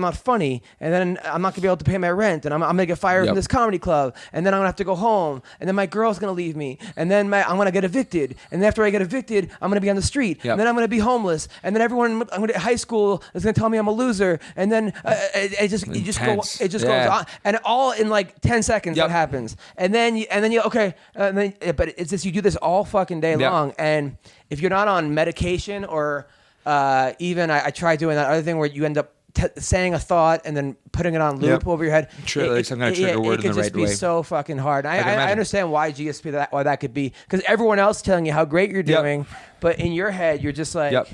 not funny, and then I'm not gonna be able to pay my rent, and I'm gonna get fired from this comedy club, and then I'm gonna have to go home, and then my girl's gonna leave me, and then I'm gonna get evicted, and after I get evicted, I'm gonna be on the street, and then I'm gonna be homeless, and then everyone I'm gonna high school is gonna tell me I'm a loser, and then it just goes on, and all in like 10 seconds that happens, and then but it's just you do this all fucking day long, and if you're not on medication or even I tried doing that other thing where you end up saying a thought and then putting it on loop over your head. Some kind of trigger word in the right way. It could just be so fucking hard. I understand why GSP why that could be, because everyone else telling you how great you're doing, but in your head you're just like. Yep.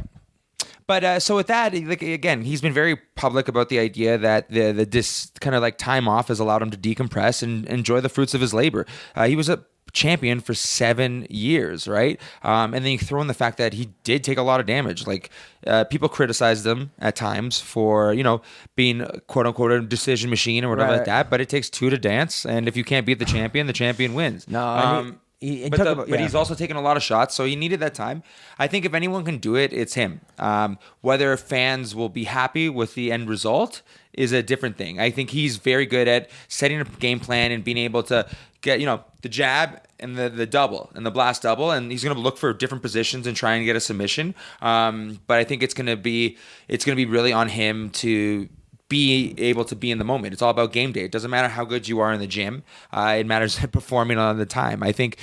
But so with that, like, again, he's been very public about the idea that this kind of like time off has allowed him to decompress and enjoy the fruits of his labor. He was a champion for 7 years, right? And then you throw in the fact that he did take a lot of damage. Like people criticized him at times for being quote unquote a decision machine or whatever like that. But it takes two to dance, and if you can't beat the champion wins. No. But he's also taken a lot of shots, so he needed that time. I think if anyone can do it, it's him. Whether fans will be happy with the end result is a different thing. I think he's very good at setting a game plan and being able to get, the jab and the double and the blast double, and he's going to look for different positions and try and get a submission. But I think it's going to be really on him to be able to be in the moment. It's all about game day. It doesn't matter how good you are in the gym. It matters performing on the time. I think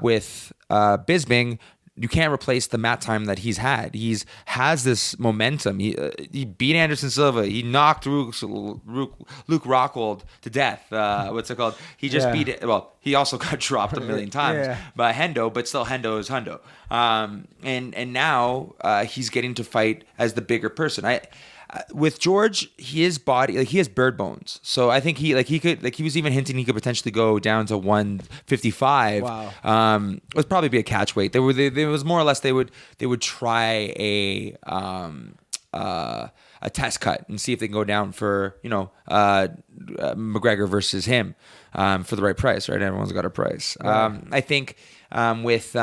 with Bisping, you can't replace the mat time that he's had. Has this momentum. He beat Anderson Silva. He knocked Luke Rockhold to death. What's it called? He just beat it. Well, he also got dropped a million times by Hendo, but still Hendo is Hendo. And now he's getting to fight as the bigger person. With George, his body, he has bird bones. So I think he was even hinting he could potentially go down to 155. Wow. It would probably be a catch weight. It was more or less they would try a test cut and see if they can go down for McGregor versus him for the right price. Right, everyone's got a price. Yeah. I think with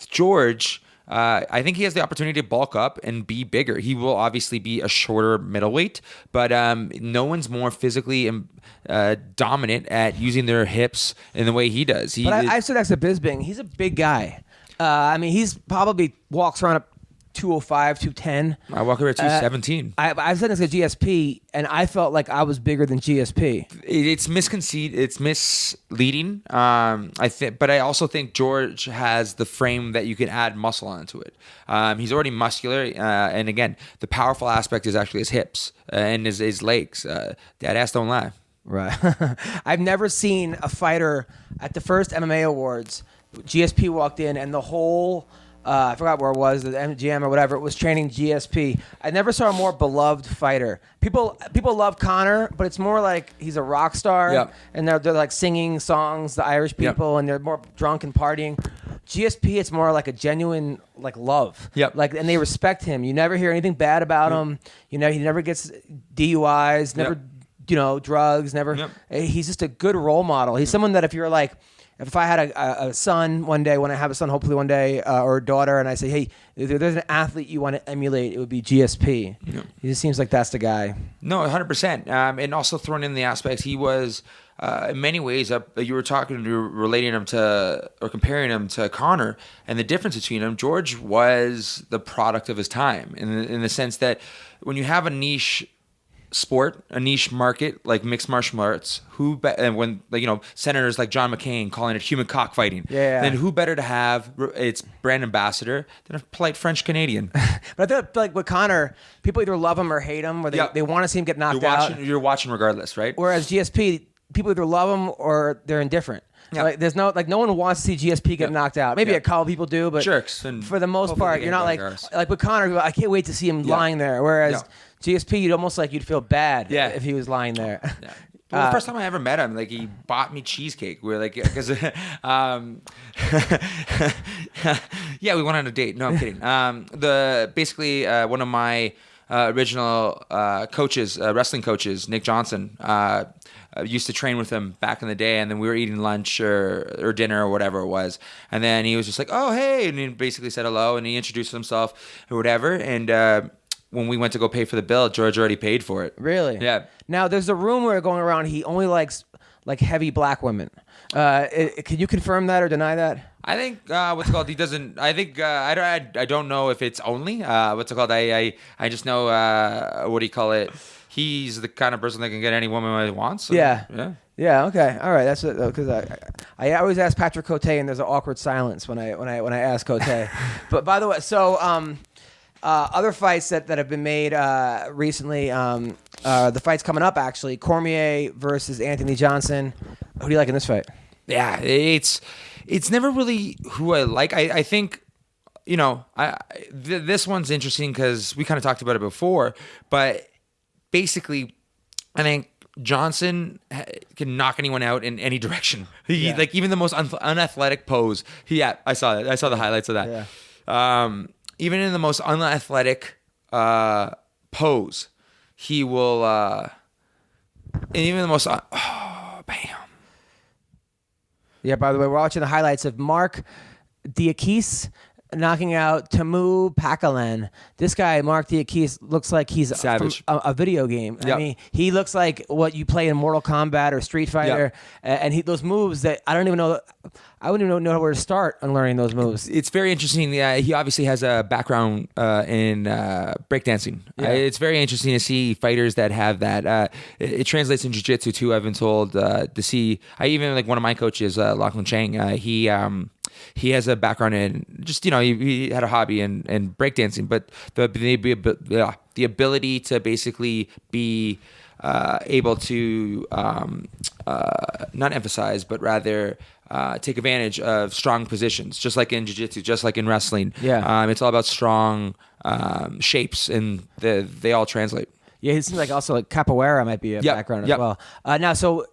George. I think he has the opportunity to bulk up and be bigger. He will obviously be a shorter middleweight, but no one's more physically dominant at using their hips in the way he does. But I said next to Bisping, he's a big guy. He's probably walks around 205, 210. I walk around 217. I've said this to GSP, and I felt like I was bigger than GSP. It's misconceived. It's misleading. But I also think George has the frame that you can add muscle onto it. He's already muscular, and again, the powerful aspect is actually his hips and his legs. That ass don't lie. Right. I've never seen a fighter at the first MMA awards. GSP walked in, and the whole. I forgot where it was, the MGM or whatever. It was training GSP. I never saw a more beloved fighter. People love Conor, but it's more like he's a rock star, and they're like singing songs, the Irish people, and they're more drunk and partying. GSP, it's more like a genuine love. And they respect him. You never hear anything bad about him. He never gets DUIs, never drugs, never. He's just a good role model. He's someone that if I had a son one day, when I have a son, hopefully one day, or a daughter, and I say, hey, if there's an athlete you want to emulate, it would be GSP. Yeah. He just seems like that's the guy. No, 100%. And also throwing in the aspects, he was, in many ways, you were relating him to, or comparing him to Conor, and the difference between them, George was the product of his time, in the sense that when you have a niche sport, a niche market like mixed martial arts, and when senators like John McCain calling it human cockfighting, then who better to have its brand ambassador than a polite French Canadian? But I feel like with Conor, people either love him or hate him, or they want to see him get knocked out. You're watching regardless, right? Whereas GSP, people either love him or they're indifferent. Yeah. There's no one wants to see GSP get knocked out. Maybe a couple people do, but jerks. For the most part, you're not like with Conor. I can't wait to see him lying there. Whereas GSP, you'd feel bad if he was lying there. Yeah. Well, the first time I ever met him, he bought me cheesecake. We were because we went on a date. No, I'm kidding. One of my original coaches, wrestling coaches, Nick Johnson, used to train with him back in the day, and then we were eating lunch or dinner or whatever it was, and then he was just like, "Oh, hey," and he basically said hello, and he introduced himself or whatever, and when we went to go pay for the bill, George already paid for it. Really? Yeah. Now, there's a rumor going around he only likes heavy black women. Can you confirm that or deny that? I think what's it called? He doesn't. I think I don't know if it's only what's it called. I just know what do you call it? He's the kind of person that can get any woman he wants. So, yeah. Okay. All right. That's it. Because I always ask Patrick Cote, and there's an awkward silence when I ask Cote. But by the way, so other fights that have been made recently. The fight's coming up actually. Cormier versus Anthony Johnson. Who do you like in this fight? Yeah, it's never really who I like. I think. This one's interesting because we kind of talked about it before, but basically, I think Johnson can knock anyone out in any direction. Even the most unathletic pose. I saw it. I saw the highlights of that. Yeah. Even in the most unathletic pose, he will. And even the most. Bam. Yeah, by the way, we're watching the highlights of Mark Diakis knocking out Tamu Pakalan. This guy, Mark Diakis, looks like he's savage. From a video game. Yep. I mean, he looks like what you play in Mortal Kombat or Street Fighter. And those moves that I wouldn't even know where to start on learning those moves. It's very interesting. He obviously has a background in breakdancing. Yeah. It's very interesting to see fighters that have that. It translates in jiu-jitsu too. I've been told to see. I even like one of my coaches, Lachlan Chang. He has a background in just he had a hobby in breakdancing, but the ability to basically be able to not emphasize, but rather take advantage of strong positions, just like in jiu-jitsu, just like in wrestling. Yeah. It's all about strong shapes, and they all translate. Yeah, it seems like also like capoeira might be a background as well. Now, so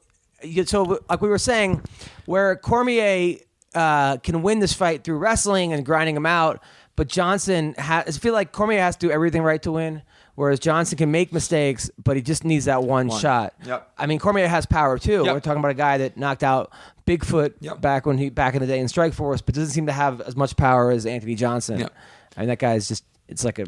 like we were saying, where Cormier can win this fight through wrestling and grinding him out, but Johnson I feel like Cormier has to do everything right to win, whereas Johnson can make mistakes, but he just needs that one shot. Yep. I mean, Cormier has power too. Yep. We're talking about a guy that knocked out Bigfoot back in the day in Strikeforce, but doesn't seem to have as much power as Anthony Johnson. Yep. I mean, that guy is just it's like a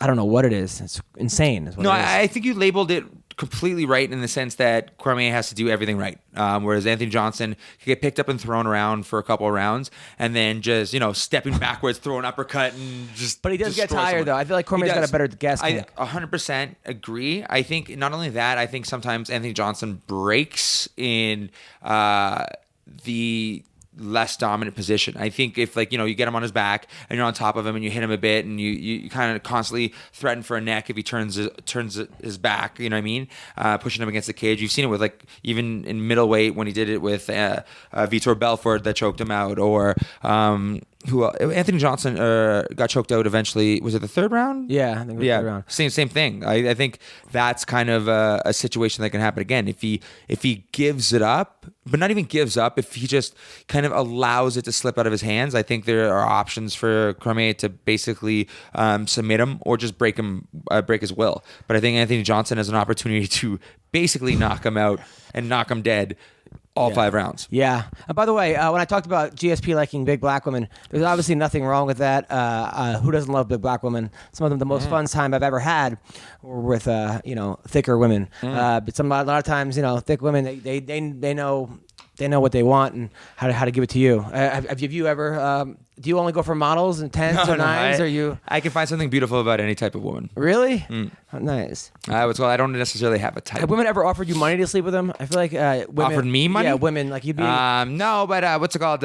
I don't know what it is. It's insane. Is what it is. I think you labeled it completely right in the sense that Cormier has to do everything right, whereas Anthony Johnson can get picked up and thrown around for a couple of rounds and then just stepping backwards, throw an uppercut and just. But he does get tired someone. though. I feel like Cormier's got a better gas tank. I 100% agree. I think not only that, I think sometimes Anthony Johnson breaks in the less dominant position. I think if you get him on his back and you're on top of him and you hit him a bit and you kind of constantly threaten for a neck if he turns his back, you know what I mean? Pushing him against the cage. You've seen it with even in middleweight when he did it with Vitor Belfort that choked him out, or Anthony Johnson got choked out eventually. Was it the third round? Yeah, I think it was the third round. Same thing. I think that's kind of a situation that can happen again if he gives it up, but not even gives up. If he just kind of allows it to slip out of his hands, I think there are options for Cormier to basically submit him or just break his will. But I think Anthony Johnson has an opportunity to basically knock him out and knock him dead. All 5 rounds. Yeah. By the way, when I talked about GSP liking big black women, there's obviously nothing wrong with that. Who doesn't love big black women? Some of them, the most fun time I've ever had were with thicker women. But a lot of times, thick women, they know what they want and how to give it to you. Have you ever? Do you only go for models and 10s or 9s? Or you? I can find something beautiful about any type of woman. Really? Oh, nice. I don't necessarily have a type. Have women ever offered you money to sleep with them? I feel like women offered me money. Yeah, women like you'd be. No, but what's it called?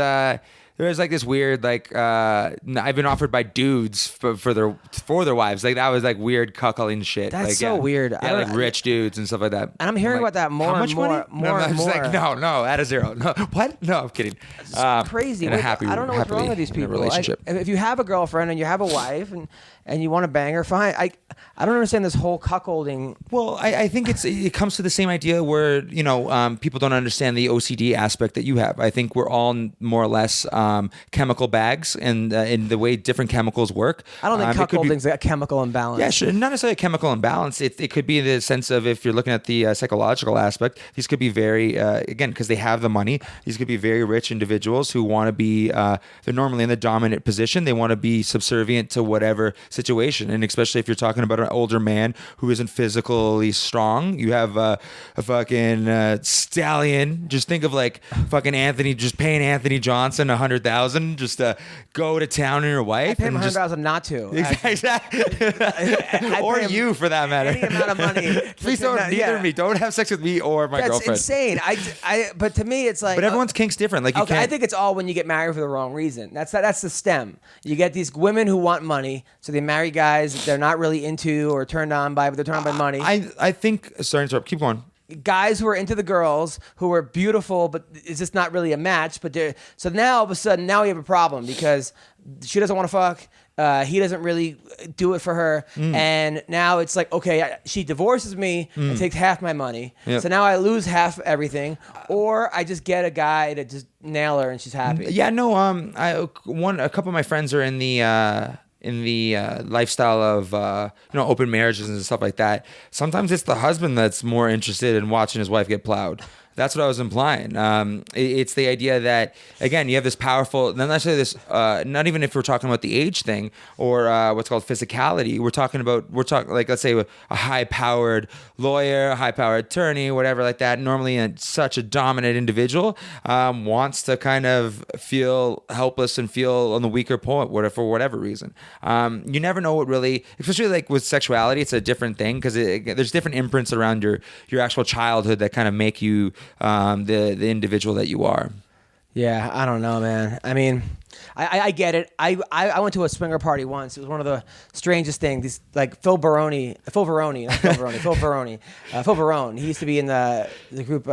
There's this weird I've been offered by dudes for their wives. That was weird cuckolding shit. That's so weird. Yeah, rich dudes and stuff like that. And I'm hearing about that more how much and more. Money? More and more. No, at a zero. No, what? No, I'm kidding. It's crazy. I don't know what's wrong with these people. Relationship. If you have a girlfriend and you have a wife and you want to bang her, fine. I don't understand this whole cuckolding. Well, I think it comes to the same idea where people don't understand the OCD aspect that you have. I think we're all more or less chemical bags, and in the way different chemicals work. I don't think cuckolding's a chemical imbalance. Yeah, sure. Not necessarily a chemical imbalance. It could be the sense of, if you're looking at the psychological aspect, these could be very, again, because they have the money, these could be very rich individuals who want to be, they're normally in the dominant position. They want to be subservient to whatever situation. And especially if you're talking about an older man who isn't physically strong, you have a fucking stallion. Just think of fucking Anthony, just paying Anthony Johnson $100,000 just to go to town on your wife. I pay him $100,000 not to. Exactly. Or you, for that matter. Any amount of money. Please don't. Neither me. Don't have sex with me or my girlfriend. That's insane. But to me, it's But everyone's kink's different. I think it's all when you get married for the wrong reason. That's the stem. You get these women who want money, so they marry guys they're not really into or turned on by, but they're turned on by money. I think. Sorry to interrupt. Keep going. Guys who are into the girls who are beautiful, but it's just not really a match. So now all of a sudden, we have a problem because she doesn't want to fuck. He doesn't really do it for her. And now it's okay, she divorces me and takes half my money. Yep. So now I lose half everything, or I just get a guy to just nail her and she's happy. Yeah, no. A couple of my friends are in the lifestyle of open marriages and stuff like that. Sometimes it's the husband that's more interested in watching his wife get plowed That's what I was implying. It's the idea that, again, you have this powerful, not necessarily this, not even if we're talking about the age thing or what's called physicality. We're talking like, let's say a high-powered lawyer, a high-powered attorney, whatever like that. Normally such a dominant individual wants to kind of feel helpless and feel on the weaker point for whatever reason. You never know what really, especially like with sexuality, it's a different thing because there's different imprints around your actual childhood that kind of make you the individual that you are. Yeah, I don't know, man. I mean, I get it. I went to a swinger party once. It was one of the strangest things. These like Phil Barone. He used to be in the group.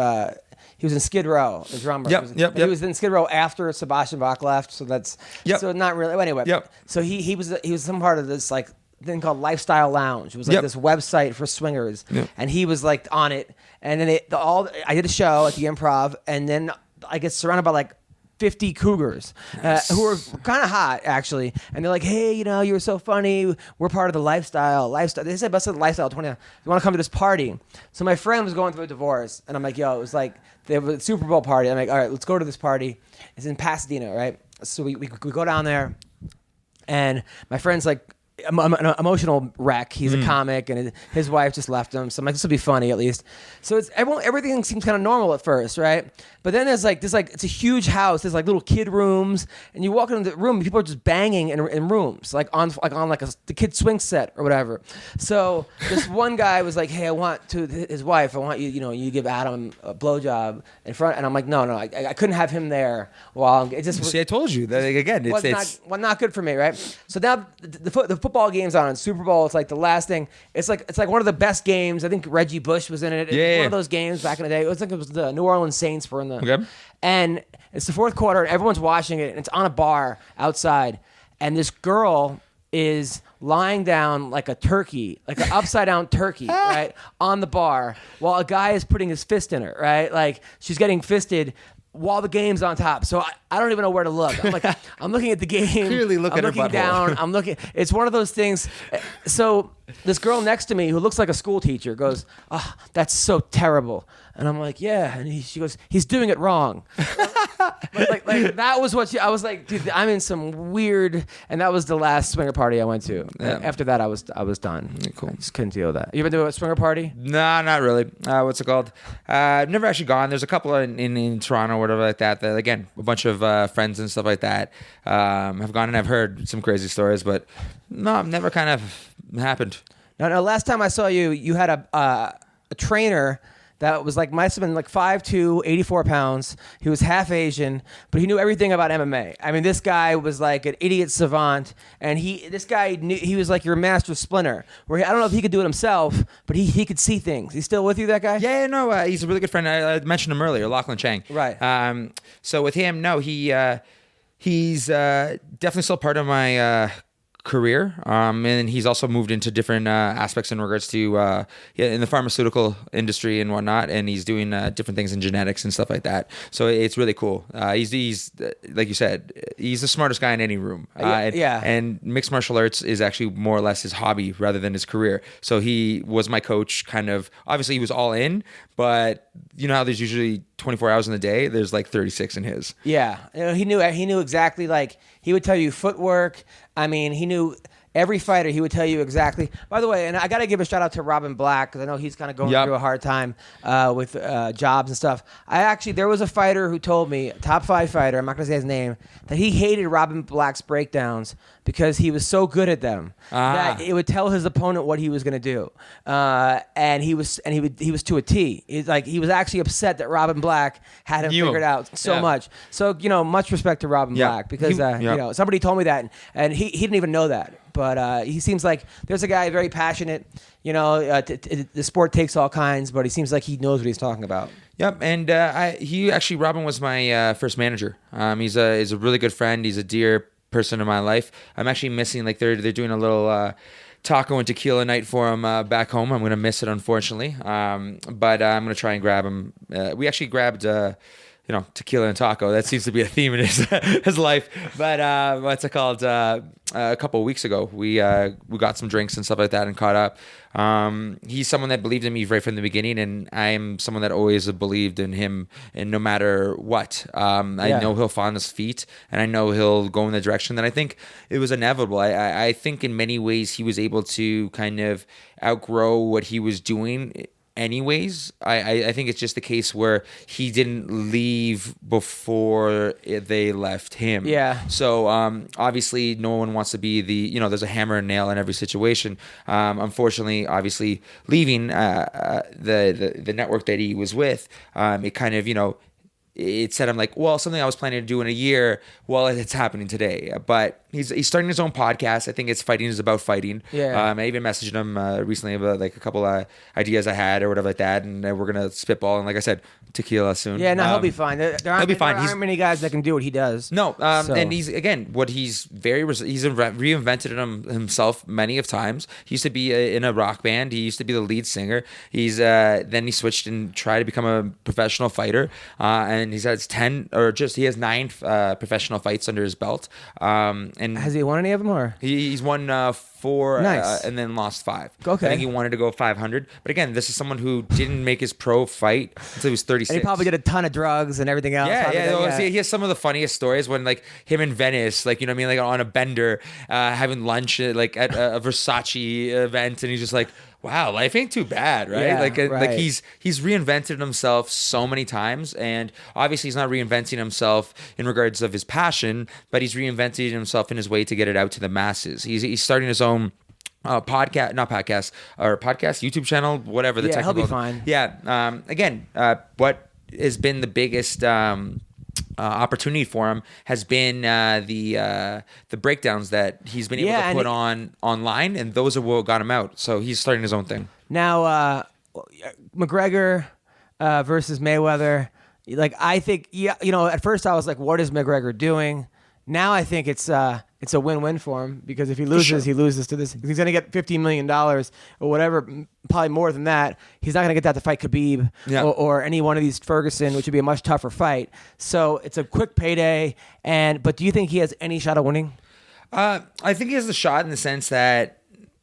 He was in Skid Row, the drummer. He was in Skid Row after Sebastian Bach left. So that's so not really. Anyway, so he was some part of this like thing called Lifestyle Lounge. It was like this website for swingers, and he was like on it. And then I did a show at the Improv, and then I get surrounded by like 50 cougars who were kind of hot actually, and they're like, "Hey, you know, you were so funny. We're part of the lifestyle." They said, "Best of the lifestyle 20. You want to come to this party?" So my friend was going through a divorce, and I'm like, "Yo," it was like they have a Super Bowl party. I'm like, "All right, let's go to this party." It's in Pasadena, right? So we go down there, and my friend's like, I'm an emotional wreck. He's a comic, and his wife just left him. So I'm like, this will be funny at least. So everything seems kind of normal at first, right? But then there's like it's a huge house. There's like little kid rooms, and you walk into the room, and people are just banging in rooms, like on the kid swing set or whatever. So this one guy was like, "Hey, I want his wife. I want you give Adam a blowjob in front." And I'm like, "No, I couldn't have him there." While it just see, I told you that again. It's not good for me, right? So now the football game's on Super Bowl. It's like the last thing. It's like one of the best games. I think Reggie Bush was in it. One of those games back in the day. It was the New Orleans Saints were in the. Okay. And it's the fourth quarter, and everyone's watching it, and it's on a bar outside, and this girl is lying down like a turkey, like an upside down turkey, right, on the bar, while a guy is putting his fist in her, right? Like she's getting fisted while the game's on top. So I don't even know where to look. I'm looking at the game. Clearly look at her looking down. I'm looking. It's one of those things. So this girl next to me who looks like a school teacher goes, "Oh, that's so terrible." And I'm like, "Yeah." And she goes, "He's doing it wrong." like that was what I was like, dude, I'm in some weird, and that was the last swinger party I went to. Yeah. After that, I was done. Cool. I just couldn't deal with that. You ever do a swinger party? No, not really. What's it called? I've never actually gone. There's a couple in Toronto or whatever like that. That again, a bunch of friends and stuff like that have gone, and I've heard some crazy stories, but no, never kind of happened. No. Last time I saw you, you had a trainer that was like, must have been like 5'2", 84 pounds. He was half Asian, but he knew everything about MMA. I mean, this guy was like an idiot savant, and this guy knew, he was like your master splinter. Where I don't know if he could do it himself, but he could see things. He's still with you, that guy? Yeah, no, he's a really good friend. I mentioned him earlier, Lachlan Chang. Right. So with him, no, he's definitely still part of my career, and he's also moved into different aspects in regards to in the pharmaceutical industry and whatnot, and he's doing different things in genetics and stuff like that. So it's really cool. He's like you said, he's the smartest guy in any room. And mixed martial arts is actually more or less his hobby rather than his career. So he was my coach. Kind of obviously he was all in, but you know how there's usually 24 hours in the day. There's like 36 in his. Yeah, he knew exactly. Like he would tell you footwork. I mean, he knew every fighter. He would tell you exactly. By the way, and I got to give a shout out to Robin Black because I know he's kind of going through a hard time with jobs and stuff. There was a fighter who told me, top 5 fighter, I'm not going to say his name, that he hated Robin Black's breakdowns because he was so good at them that it would tell his opponent what he was going to do, and he was to a T. He was actually upset that Robin Black had him figured out so much. So much respect to Robin Black because somebody told me that, and he didn't even know that. But he seems like there's a guy very passionate. The sport takes all kinds, but he seems like he knows what he's talking about. Yep, and Robin was my first manager. He's a really good friend. He's a dear person in my life. I'm actually missing they're doing a little taco and tequila night for him back home. I'm gonna miss it unfortunately, but I'm gonna try and grab him. We actually grabbed tequila and taco. That seems to be a theme in his life. But what's it called? A couple of weeks ago, we got some drinks and stuff like that and caught up. He's someone that believed in me right from the beginning, and I'm someone that always believed in him, and no matter what. I know he'll find his feet, and I know he'll go in the direction that I think it was inevitable. I think in many ways he was able to kind of outgrow what he was doing anyways. I think it's just the case where he didn't leave before they left him. Yeah. So obviously no one wants to be there's a hammer and nail in every situation. Unfortunately, obviously leaving the network that he was with, it kind of, it said, I'm like, well, something I was planning to do in a year, well, it's happening today. But he's starting his own podcast. I think it's Fighting is About Fighting. Yeah. I even messaged him recently about like a couple of ideas I had or whatever like that, and we're gonna spitball. And like I said, tequila soon. Yeah, no, he'll be fine. He'll be fine. There aren't many guys that can do what he does. No, and he's reinvented himself many of times. He used to be in a rock band. He used to be the lead singer. Then he switched and tried to become a professional fighter. And he has 9 professional fights under his belt. And has he won any of them, or he's won 4 Nice. and then lost 5. Okay. I think he wanted to go 500. But again, this is someone who didn't make his pro fight until he was 36. and he probably did a ton of drugs and everything else. He has some of the funniest stories when like him in Venice, like, like on a bender, having lunch like at a Versace event, and he's just like, wow, life ain't too bad, right? Yeah, like right. he's reinvented himself so many times, and obviously he's not reinventing himself in regards of his passion, but he's reinventing himself in his way to get it out to the masses. He's starting his own YouTube channel, whatever the technical. He'll be fine. Yeah. Again, what has been the biggest opportunity for him has been the breakdowns that he's been able to put on online, and those are what got him out. So he's starting his own thing Now, McGregor versus Mayweather. Like, I think, at first I was like, what is McGregor doing? Now I think it's a win-win for him, because if he loses, he loses to this. He's going to get $15 million or whatever, probably more than that. He's not going to get that to fight Khabib or any one of these Ferguson, which would be a much tougher fight. So it's a quick payday. But do you think he has any shot of winning? I think he has the shot in the sense that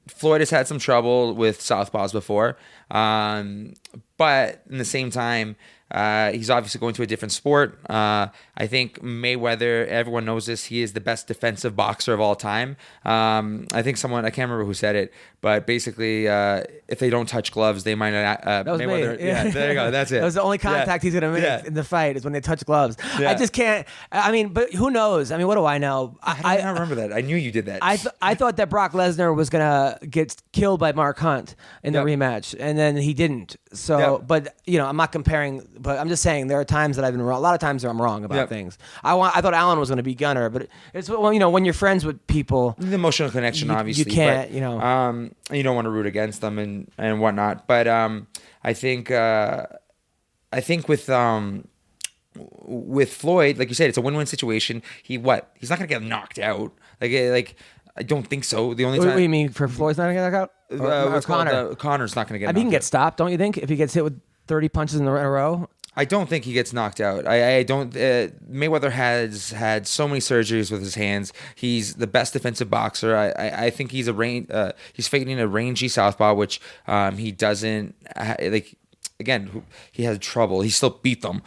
Floyd has had some trouble with southpaws before. But in the same time, he's obviously going to a different sport. I think Mayweather, everyone knows this, he is the best defensive boxer of all time. I think I can't remember who said it, but basically, if they don't touch gloves, they might not. That was Mayweather, me. Yeah, there you go. That's it. That was the only contact he's going to make in the fight, is when they touch gloves. Yeah. I just can't. I mean, but who knows? I mean, what do I know? I don't remember that. I knew you did that. I thought that Brock Lesnar was going to get killed by Mark Hunt in the rematch, and then he didn't. So, but I'm not comparing, but I'm just saying there are times that I've been wrong. A lot of times I'm wrong about things. I thought Allen was going to be Gunner, but it's when you're friends with people, the emotional connection, obviously, you can't. But, you don't want to root against them and whatnot. But I think with Floyd, like you said, it's a win-win situation. He's not going to get knocked out. Like I don't think so. The only time. What do you mean, for Floyd's not going to get knocked out? Or Conor? Connor's not going to get knocked out. He can get stopped, don't you think? If he gets hit with 30 punches in a row? I don't think he gets knocked out. I don't. Mayweather has had so many surgeries with his hands. He's the best defensive boxer. I think he's he's fighting a rangy southpaw, which he doesn't like. Again, he had trouble. He still beat them.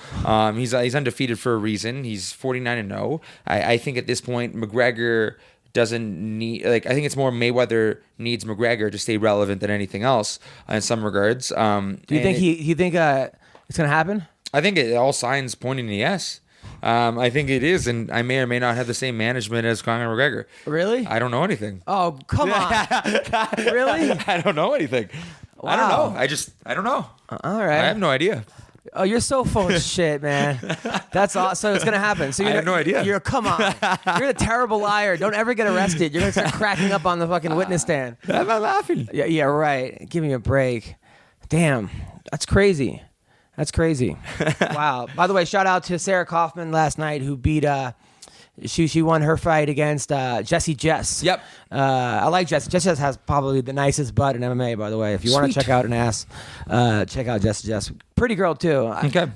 He's undefeated for a reason. He's 49-0. I think at this point, McGregor doesn't need, I think it's more Mayweather needs McGregor to stay relevant than anything else in some regards. Do you think it's going to happen? I think all signs pointing to yes. I think it is, and I may or may not have the same management as Conor McGregor. Really? I don't know anything. Oh, come on. Really? I don't know anything. Wow. I don't know. I don't know. All right. I have no idea. Oh, you're so full of shit, man. That's awesome. So it's going to happen. So I have no idea. Come on. You're a terrible liar. Don't ever get arrested. You're going to start cracking up on the fucking witness stand. I'm not laughing. Yeah, right. Give me a break. Damn. That's crazy. Wow. By the way, shout out to Sarah Kaufman last night, who beat she won her fight against Jessie Jess. Yep. I like Jessie. Jessie Jess has probably the nicest butt in MMA, by the way. If you want to check out an ass, check out Jessie Jess. pretty girl too. Okay.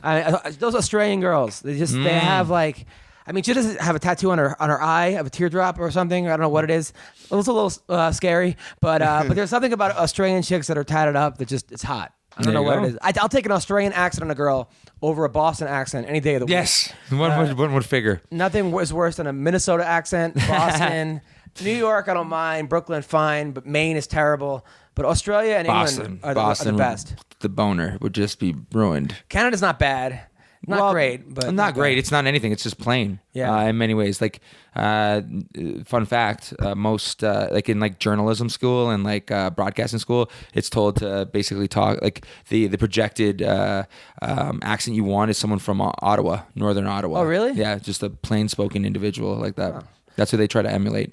Those Australian girls, they have like, I mean, she doesn't have a tattoo on her eye of a teardrop or something. I don't know what it is. It was a little scary, but there's something about Australian chicks that are tatted up that just it's hot. I don't know what it is. I'll take an Australian accent on a girl over a Boston accent any day of the week. Yes, one would figure. Nothing was worse than a Minnesota accent, Boston, New York. I don't mind. Brooklyn, fine, but Maine is terrible. But Australia and England are the best. The boner would just be ruined. Canada's not bad. Not great, but not great. It's not anything. It's just plain. Yeah. In many ways, like fun fact, most like in like journalism school and like broadcasting school, it's told to basically talk like the projected accent you want is someone from Ottawa, Northern Ottawa. Oh, really? Yeah, just a plain spoken individual like that. Oh. That's what they try to emulate.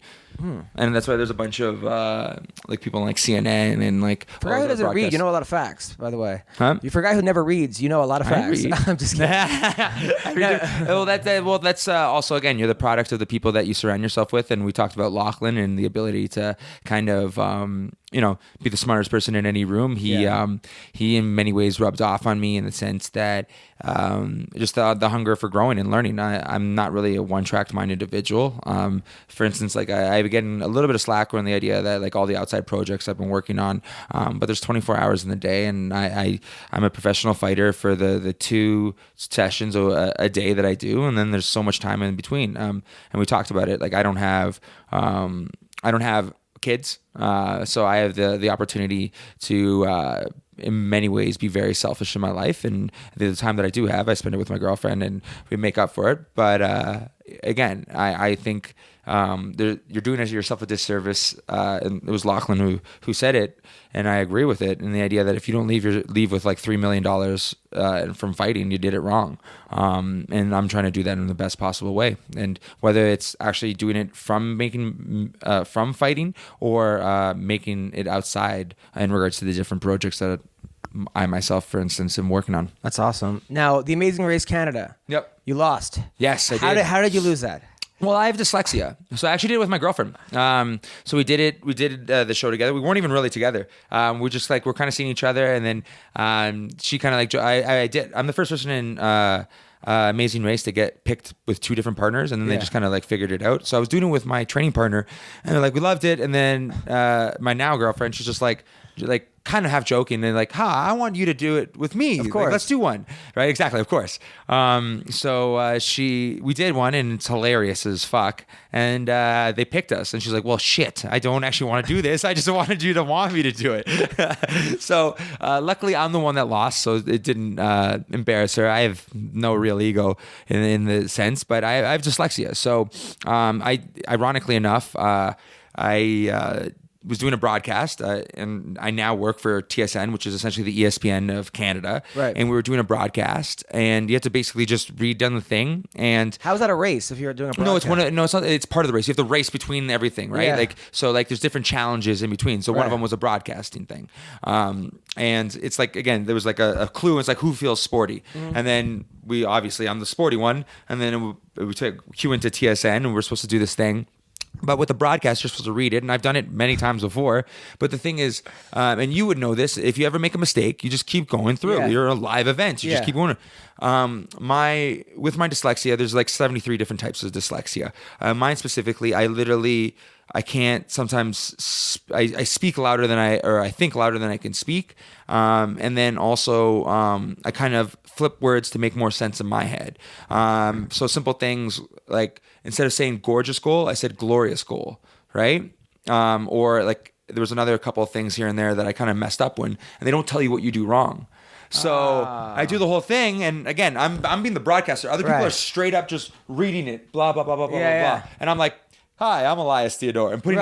And that's why there's a bunch of like people on like CNN and like. For a guy who doesn't read, you know a lot of facts, by the way. Huh? For a guy who never reads, you know a lot of facts. I read. I'm just kidding. That's also, again, you're the product of the people that you surround yourself with. And we talked about Lachlan and the ability to kind of, be the smartest person in any room. He in many ways rubs off on me in the sense that just the hunger for growing and learning. I'm not really a one-track mind individual. For instance, like I've getting a little bit of slack on the idea that like all the outside projects I've been working on, but there's 24 hours in the day, and I'm a professional fighter for the 2 sessions a day that I do, and then there's so much time in between. And we talked about it. Like I don't have kids, so I have the opportunity to in many ways be very selfish in my life, and the time that I do have, I spend it with my girlfriend and we make up for it. But again, I think you're doing yourself a disservice, and it was Lachlan who said it, and I agree with it. And the idea that if you don't leave with like $3 million from fighting, you did it wrong. And I'm trying to do that in the best possible way. And whether it's actually doing it from from fighting or making it outside in regards to the different projects that I myself, for instance, am working on. That's awesome. Now, the Amazing Race Canada. Yep. You lost. Yes, I did. How did you lose that? Well, I have dyslexia, so I actually did it with my girlfriend. So we did it. We did the show together. We weren't even really together. We're just like we're kind of seeing each other, and then she kind of like I did. I'm the first person in Amazing Race to get picked with 2 different partners, and then they just kind of like figured it out. So I was doing it with my training partner, and they're like, we loved it. And then my now girlfriend, she's just like kind of half joking and like, I want you to do it with me. Of course. Like, let's do one. Right. Exactly. Of course. So we did one, and it's hilarious as fuck. And they picked us, and she's like, well, shit, I don't actually want to do this. I just wanted you to want me to do it. So luckily I'm the one that lost, so it didn't embarrass her. I have no real ego in the sense, but I have dyslexia. So ironically enough, I was doing a broadcast, and I now work for TSN, which is essentially the ESPN of Canada. Right. And we were doing a broadcast, and you have to basically just read down the thing. And how is that a race if you're doing a broadcast? No, it's not. It's part of the race. You have to race between everything, right? Yeah. Like so, like there's different challenges in between. So one of them was a broadcasting thing, and it's like again there was like a clue. It's like who feels sporty, and then I'm the sporty one, and then we took cue into TSN, and we're supposed to do this thing. But with the broadcast, you're supposed to read it, and I've done it many times before. But the thing is, and you would know this, if you ever make a mistake, you just keep going through. Yeah. You're a live event. You just keep going. With my dyslexia, there's like 73 different types of dyslexia. Mine specifically, I can't sometimes, I speak louder than I think louder than I can speak. And then also, I kind of flip words to make more sense in my head. So simple things like instead of saying gorgeous goal, I said glorious goal, right? Or like there was another couple of things here and there that I kind of messed up when, and they don't tell you what you do wrong. So I do the whole thing, and again, I'm being the broadcaster. Other people are straight up just reading it, blah blah blah blah blah blah, and I'm like, hi, I'm Elias Theodorou. I'm putting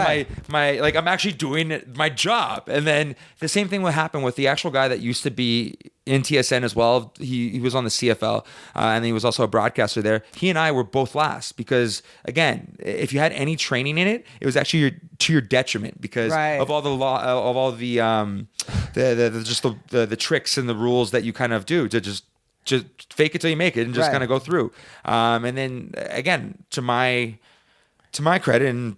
my like I'm actually doing my job. And then the same thing would happen with the actual guy that used to be in TSN as well. He was on the CFL, and he was also a broadcaster there. He and I were both last because again, if you had any training in it, it was actually to your detriment because of all the the tricks and the rules that you kind of do to just fake it till you make it and just kind of go through. And then again, to my to my credit and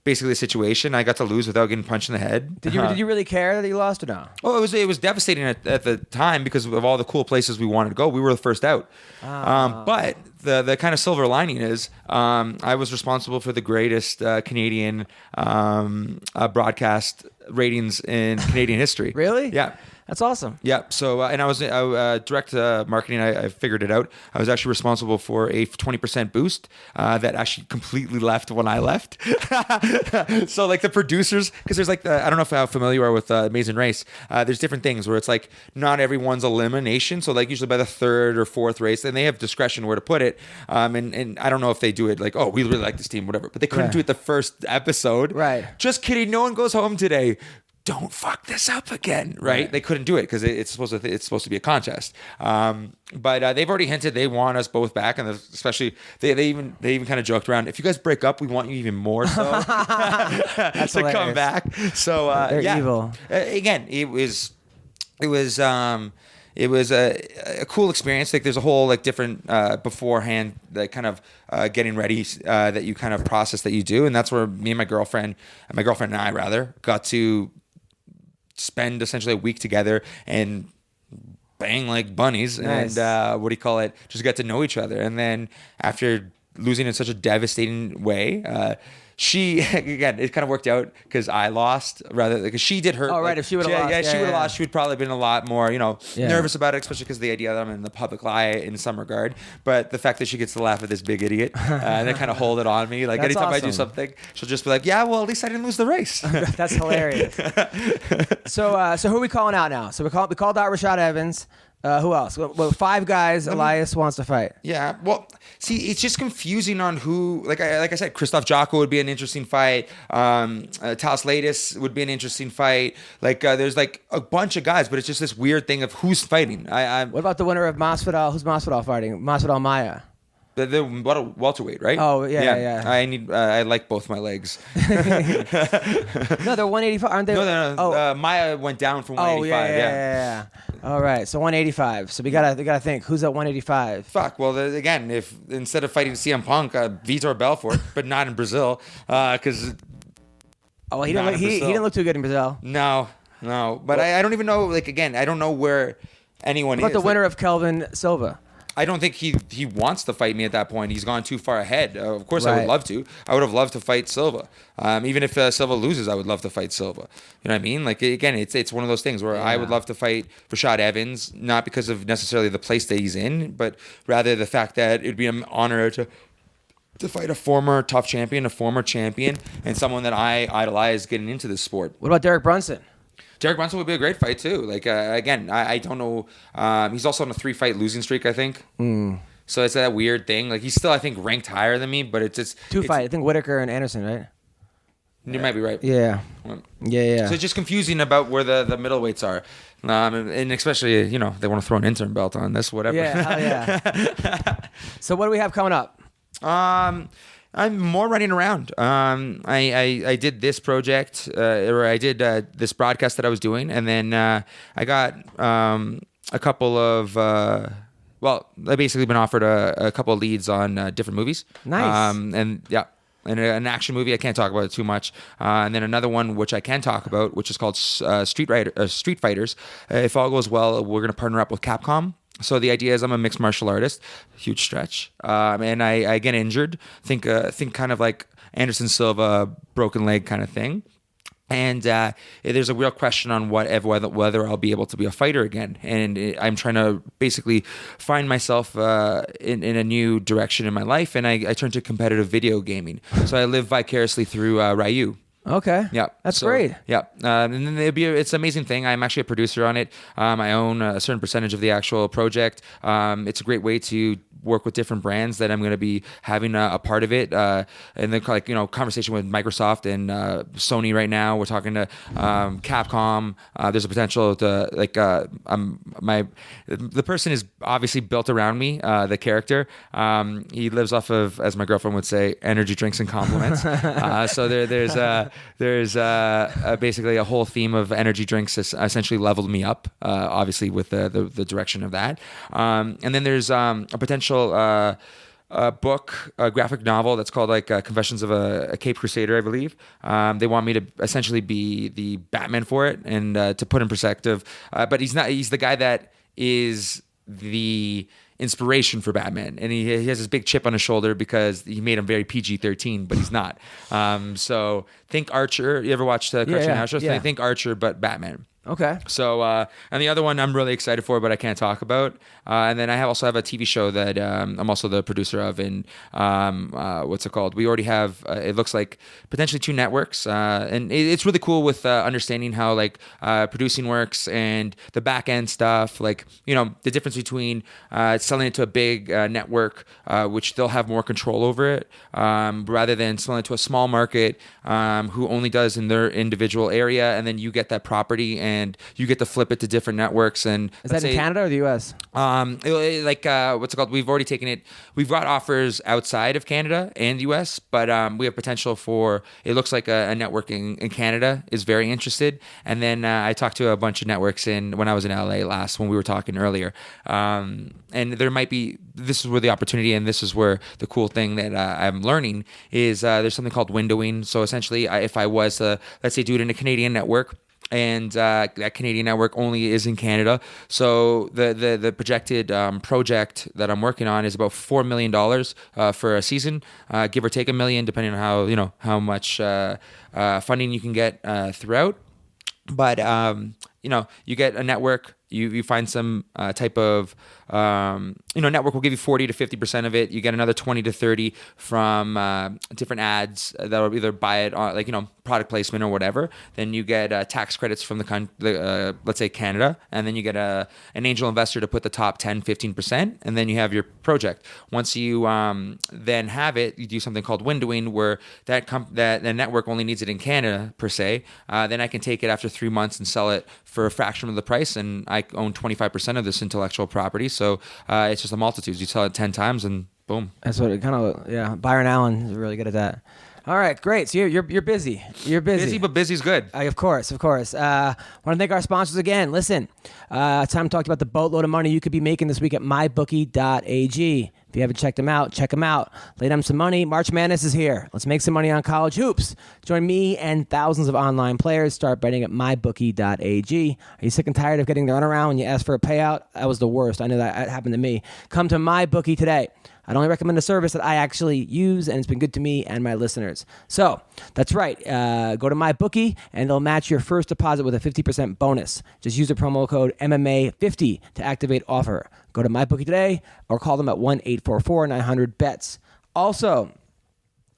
basically the situation, I got to lose without getting punched in the head. Did you really care that you lost or no? Well, it was devastating at the time because of all the cool places we wanted to go. We were the first out. But the kind of silver lining is I was responsible for the greatest Canadian broadcast ratings in Canadian history. Really? Yeah. That's awesome. Yeah. So, and I was direct marketing. I figured it out. I was actually responsible for a 20% boost that actually completely left when I left. So, like the producers, because there's like I don't know how familiar you are with Amazing Race. There's different things where it's like not everyone's elimination. So, like usually by the third or fourth race, and they have discretion where to put it. And I don't know if they do it like, oh, we really like this team, whatever. But they couldn't do it the first episode. Right. Just kidding. No one goes home today. Don't fuck this up again, right? They couldn't do it because it's supposed to be a contest. But they've already hinted they want us both back, and especially they even kind of joked around. If you guys break up, we want you even more so to come back. So they're evil. Again, it was a cool experience. Like there's a whole like different beforehand, like kind of getting ready that you kind of process that you do, and that's where me and my girlfriend and I rather got to spend essentially a week together and bang like bunnies. Nice. And just get to know each other. And then after losing in such a devastating way, she again, it kind of worked out because I lost rather because she did hurt. Oh, right. If she would have lost, she would have lost. She would probably been a lot more, nervous about it, especially because of the idea that I'm in the public eye in some regard. But the fact that she gets to laugh at this big idiot and then kind of hold it on me, like anytime I do something, she'll just be like, "Yeah, well, at least I didn't lose the race." That's hilarious. So who are we calling out now? So we called out Rashad Evans. Who else? Well, 5 guys Elias wants to fight. Yeah. Well, see, it's just confusing on who. Like I said, Christoph Jocko would be an interesting fight. Talis Latis would be an interesting fight. Like there's like a bunch of guys, but it's just this weird thing of who's fighting. What about the winner of Masvidal? Who's Masvidal fighting? Masvidal Maya. The welterweight, right? Oh yeah. I like both my legs. No, they're 185, aren't they? No. Oh. Maya went down from 185. Yeah. All right, so 185. So we gotta think who's at 185. Fuck. Well, if instead of fighting CM Punk, Vitor Belfort, but not in Brazil, because he didn't look too good in Brazil. No. But I don't even know. Like again, I don't know where anyone what is. About the winner of Kelvin Silva? I don't think he wants to fight me at that point. He's gone too far ahead. Of course, Right. I would love to. I would have loved to fight Silva. Even if Silva loses, I would love to fight Silva. You know what I mean? Like again, it's one of those things where I would love to fight Rashad Evans, not because of necessarily the place that he's in, but rather the fact that it'd be an honor to fight a former tough champion, a former champion, and someone that I idolize getting into this sport. What about Derek Brunson? Derek Brunson would be a great fight too. Like again, I don't know. He's also on a 3-fight losing streak, I think. So it's that weird thing. Like he's still, I think, ranked higher than me, but it's 2-fight. I think Whitaker and Anderson, right? You might be right. Yeah. So it's just confusing about where the middleweights are, and especially they want to throw an interim belt on this, whatever. Yeah. Hell yeah. So what do we have coming up? I'm more running around. I did this project, or I did this broadcast that I was doing, and then I got a couple of. I've basically been offered a couple of leads on different movies. Nice. And an action movie. I can't talk about it too much. And then another one which I can talk about, which is called Street Fighters. If all goes well, we're going to partner up with Capcom. So the idea is I'm a mixed martial artist, huge stretch, and I get injured. Think kind of like Anderson Silva, broken leg kind of thing. And there's a real question on whether I'll be able to be a fighter again. And I'm trying to basically find myself in a new direction in my life. And I turned to competitive video gaming. So I live vicariously through Ryu. Okay. Yeah. That's great. Yeah. And then it's an amazing thing. I'm actually a producer on it. I own a certain percentage of the actual project. It's a great way to work with different brands that I'm going to be having a part of it. And then conversation with Microsoft and Sony right now. We're talking to Capcom. There's a potential to the person is obviously built around me, the character. He lives off of, as my girlfriend would say, energy drinks and compliments. So there's basically a whole theme of energy drinks essentially leveled me up, obviously with the direction of that. And then there's a potential book, a graphic novel that's called like Confessions of a Cape Crusader, I believe. They want me to essentially be the Batman for it and to put in perspective. But he's not. He's the guy that is the inspiration for Batman, and he has this big chip on his shoulder because he made him very PG-13, but he's not. So think Archer. You ever watched Cartoon House shows? Yeah. Think Archer, but Batman. Okay. So, and the other one I'm really excited for, but I can't talk about. And then I also have a TV show that I'm also the producer of. And what's it called? We already have. It looks like potentially 2 networks, and it's really cool with understanding how like producing works and the back end stuff. Like the difference between selling it to a big network, which they'll have more control over it, rather than selling it to a small market who only does in their individual area, and then you get that property and you get to flip it to different networks. And is that in Canada or the U.S.? What's it called? We've already taken it. We've got offers outside of Canada and the U.S., but we have potential for. It looks like a network in Canada is very interested. And then I talked to a bunch of networks when I was in LA when we were talking earlier. And there might be. This is where the opportunity, and this is where the cool thing that I'm learning is there's something called windowing. So essentially, if I was to, let's say, do it in a Canadian network, and that Canadian network only is in Canada. So the projected project that I'm working on is about $4 million for a season, give or take $1 million, depending on how much funding you can get throughout. But you get a network. You find some type of network will give you 40 to 50% of it. You get another 20 to 30 from different ads that will either buy it on product placement or whatever. Then you get tax credits from the let's say Canada, and then you get an angel investor to put the top 10, 15%, and then you have your project. Once you then have it, you do something called windowing, where that network only needs it in Canada per se. Then I can take it after 3 months and sell it for a fraction of the price, and I own 25% of this intellectual property. So it's just a multitude. You sell it 10 times and boom. That's what it kind of, Byron Allen is really good at that. All right, great. So you're busy. You're busy. Busy, but busy's good. Of course. Want to thank our sponsors again. Listen, it's time to talk about the boatload of money you could be making this week at mybookie.ag. If you haven't checked them out, check them out. Lay down some money. March Madness is here. Let's make some money on college hoops. Join me and thousands of online players. Start betting at mybookie.ag. Are you sick and tired of getting the runaround when you ask for a payout? That was the worst. I know that happened to me. Come to MyBookie today. I'd only recommend a service that I actually use, and it's been good to me and my listeners. So that's right. Go to MyBookie, and they'll match your first deposit with a 50% bonus. Just use the promo code MMA50 to activate offer. Go to MyBookie today or call them at 1-844-900-BETS. Also,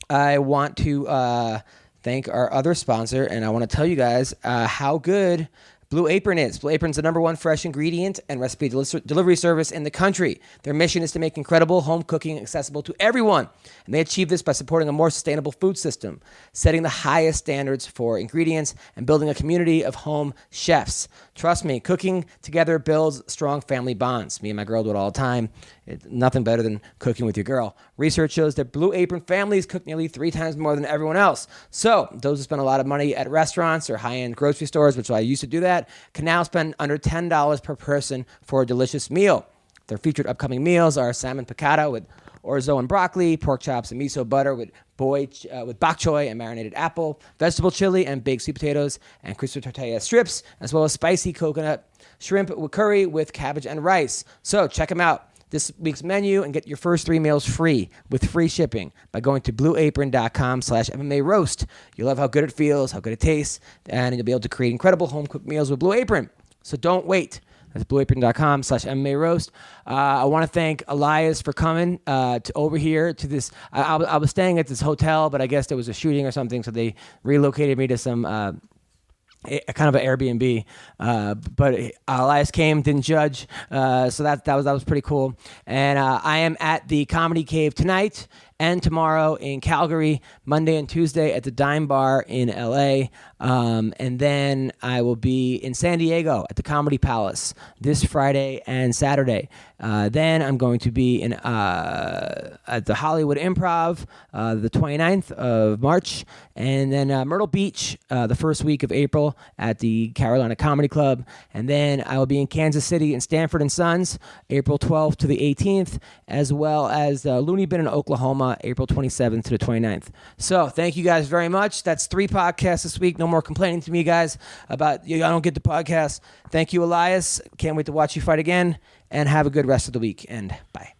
I want to thank our other sponsor, and I want to tell you guys how good Blue Apron is. Blue Apron's the #1 fresh ingredient and recipe delivery service in the country. Their mission is to make incredible home cooking accessible to everyone. And they achieve this by supporting a more sustainable food system, setting the highest standards for ingredients, and building a community of home chefs. Trust me, cooking together builds strong family bonds. Me and my girl do it all the time. It's nothing better than cooking with your girl. Research shows that Blue Apron families cook nearly 3 times more than everyone else. So those who spend a lot of money at restaurants or high-end grocery stores, which I used to do that, can now spend under $10 per person for a delicious meal. Their featured upcoming meals are salmon piccata with orzo and broccoli, pork chops and miso butter with bok choy and marinated apple, vegetable chili and baked sweet potatoes, and crispy tortilla strips, as well as spicy coconut shrimp with curry with cabbage and rice. So check them out this week's menu and get your first 3 meals free with free shipping by going to blueapron.com/MMA Roast. You'll love how good it feels, how good it tastes, and you'll be able to create incredible home-cooked meals with Blue Apron. So don't wait. That's blueapron.com/MMA Roast. I want to thank Elias for coming over here to this. I was staying at this hotel, but I guess there was a shooting or something, so they relocated me to some kind of an Airbnb. But Elias came, didn't judge, so that was pretty cool. And I am at the Comedy Cave tonight and tomorrow in Calgary, Monday and Tuesday at the Dime Bar in LA. And then I will be in San Diego at the Comedy Palace this Friday and Saturday. Then I'm going to be at the Hollywood Improv the 29th of March. And then Myrtle Beach the first week of April at the Carolina Comedy Club. And then I will be in Kansas City and Stanford and Sons April 12th to the 18th, as well as Looney Bin in Oklahoma April 27th to the 29th. So thank you guys very much. That's 3 podcasts this week. No more complaining to me, guys, about I don't get the podcast. Thank you, Elias. Can't wait to watch you fight again. And have a good rest of the week. And bye.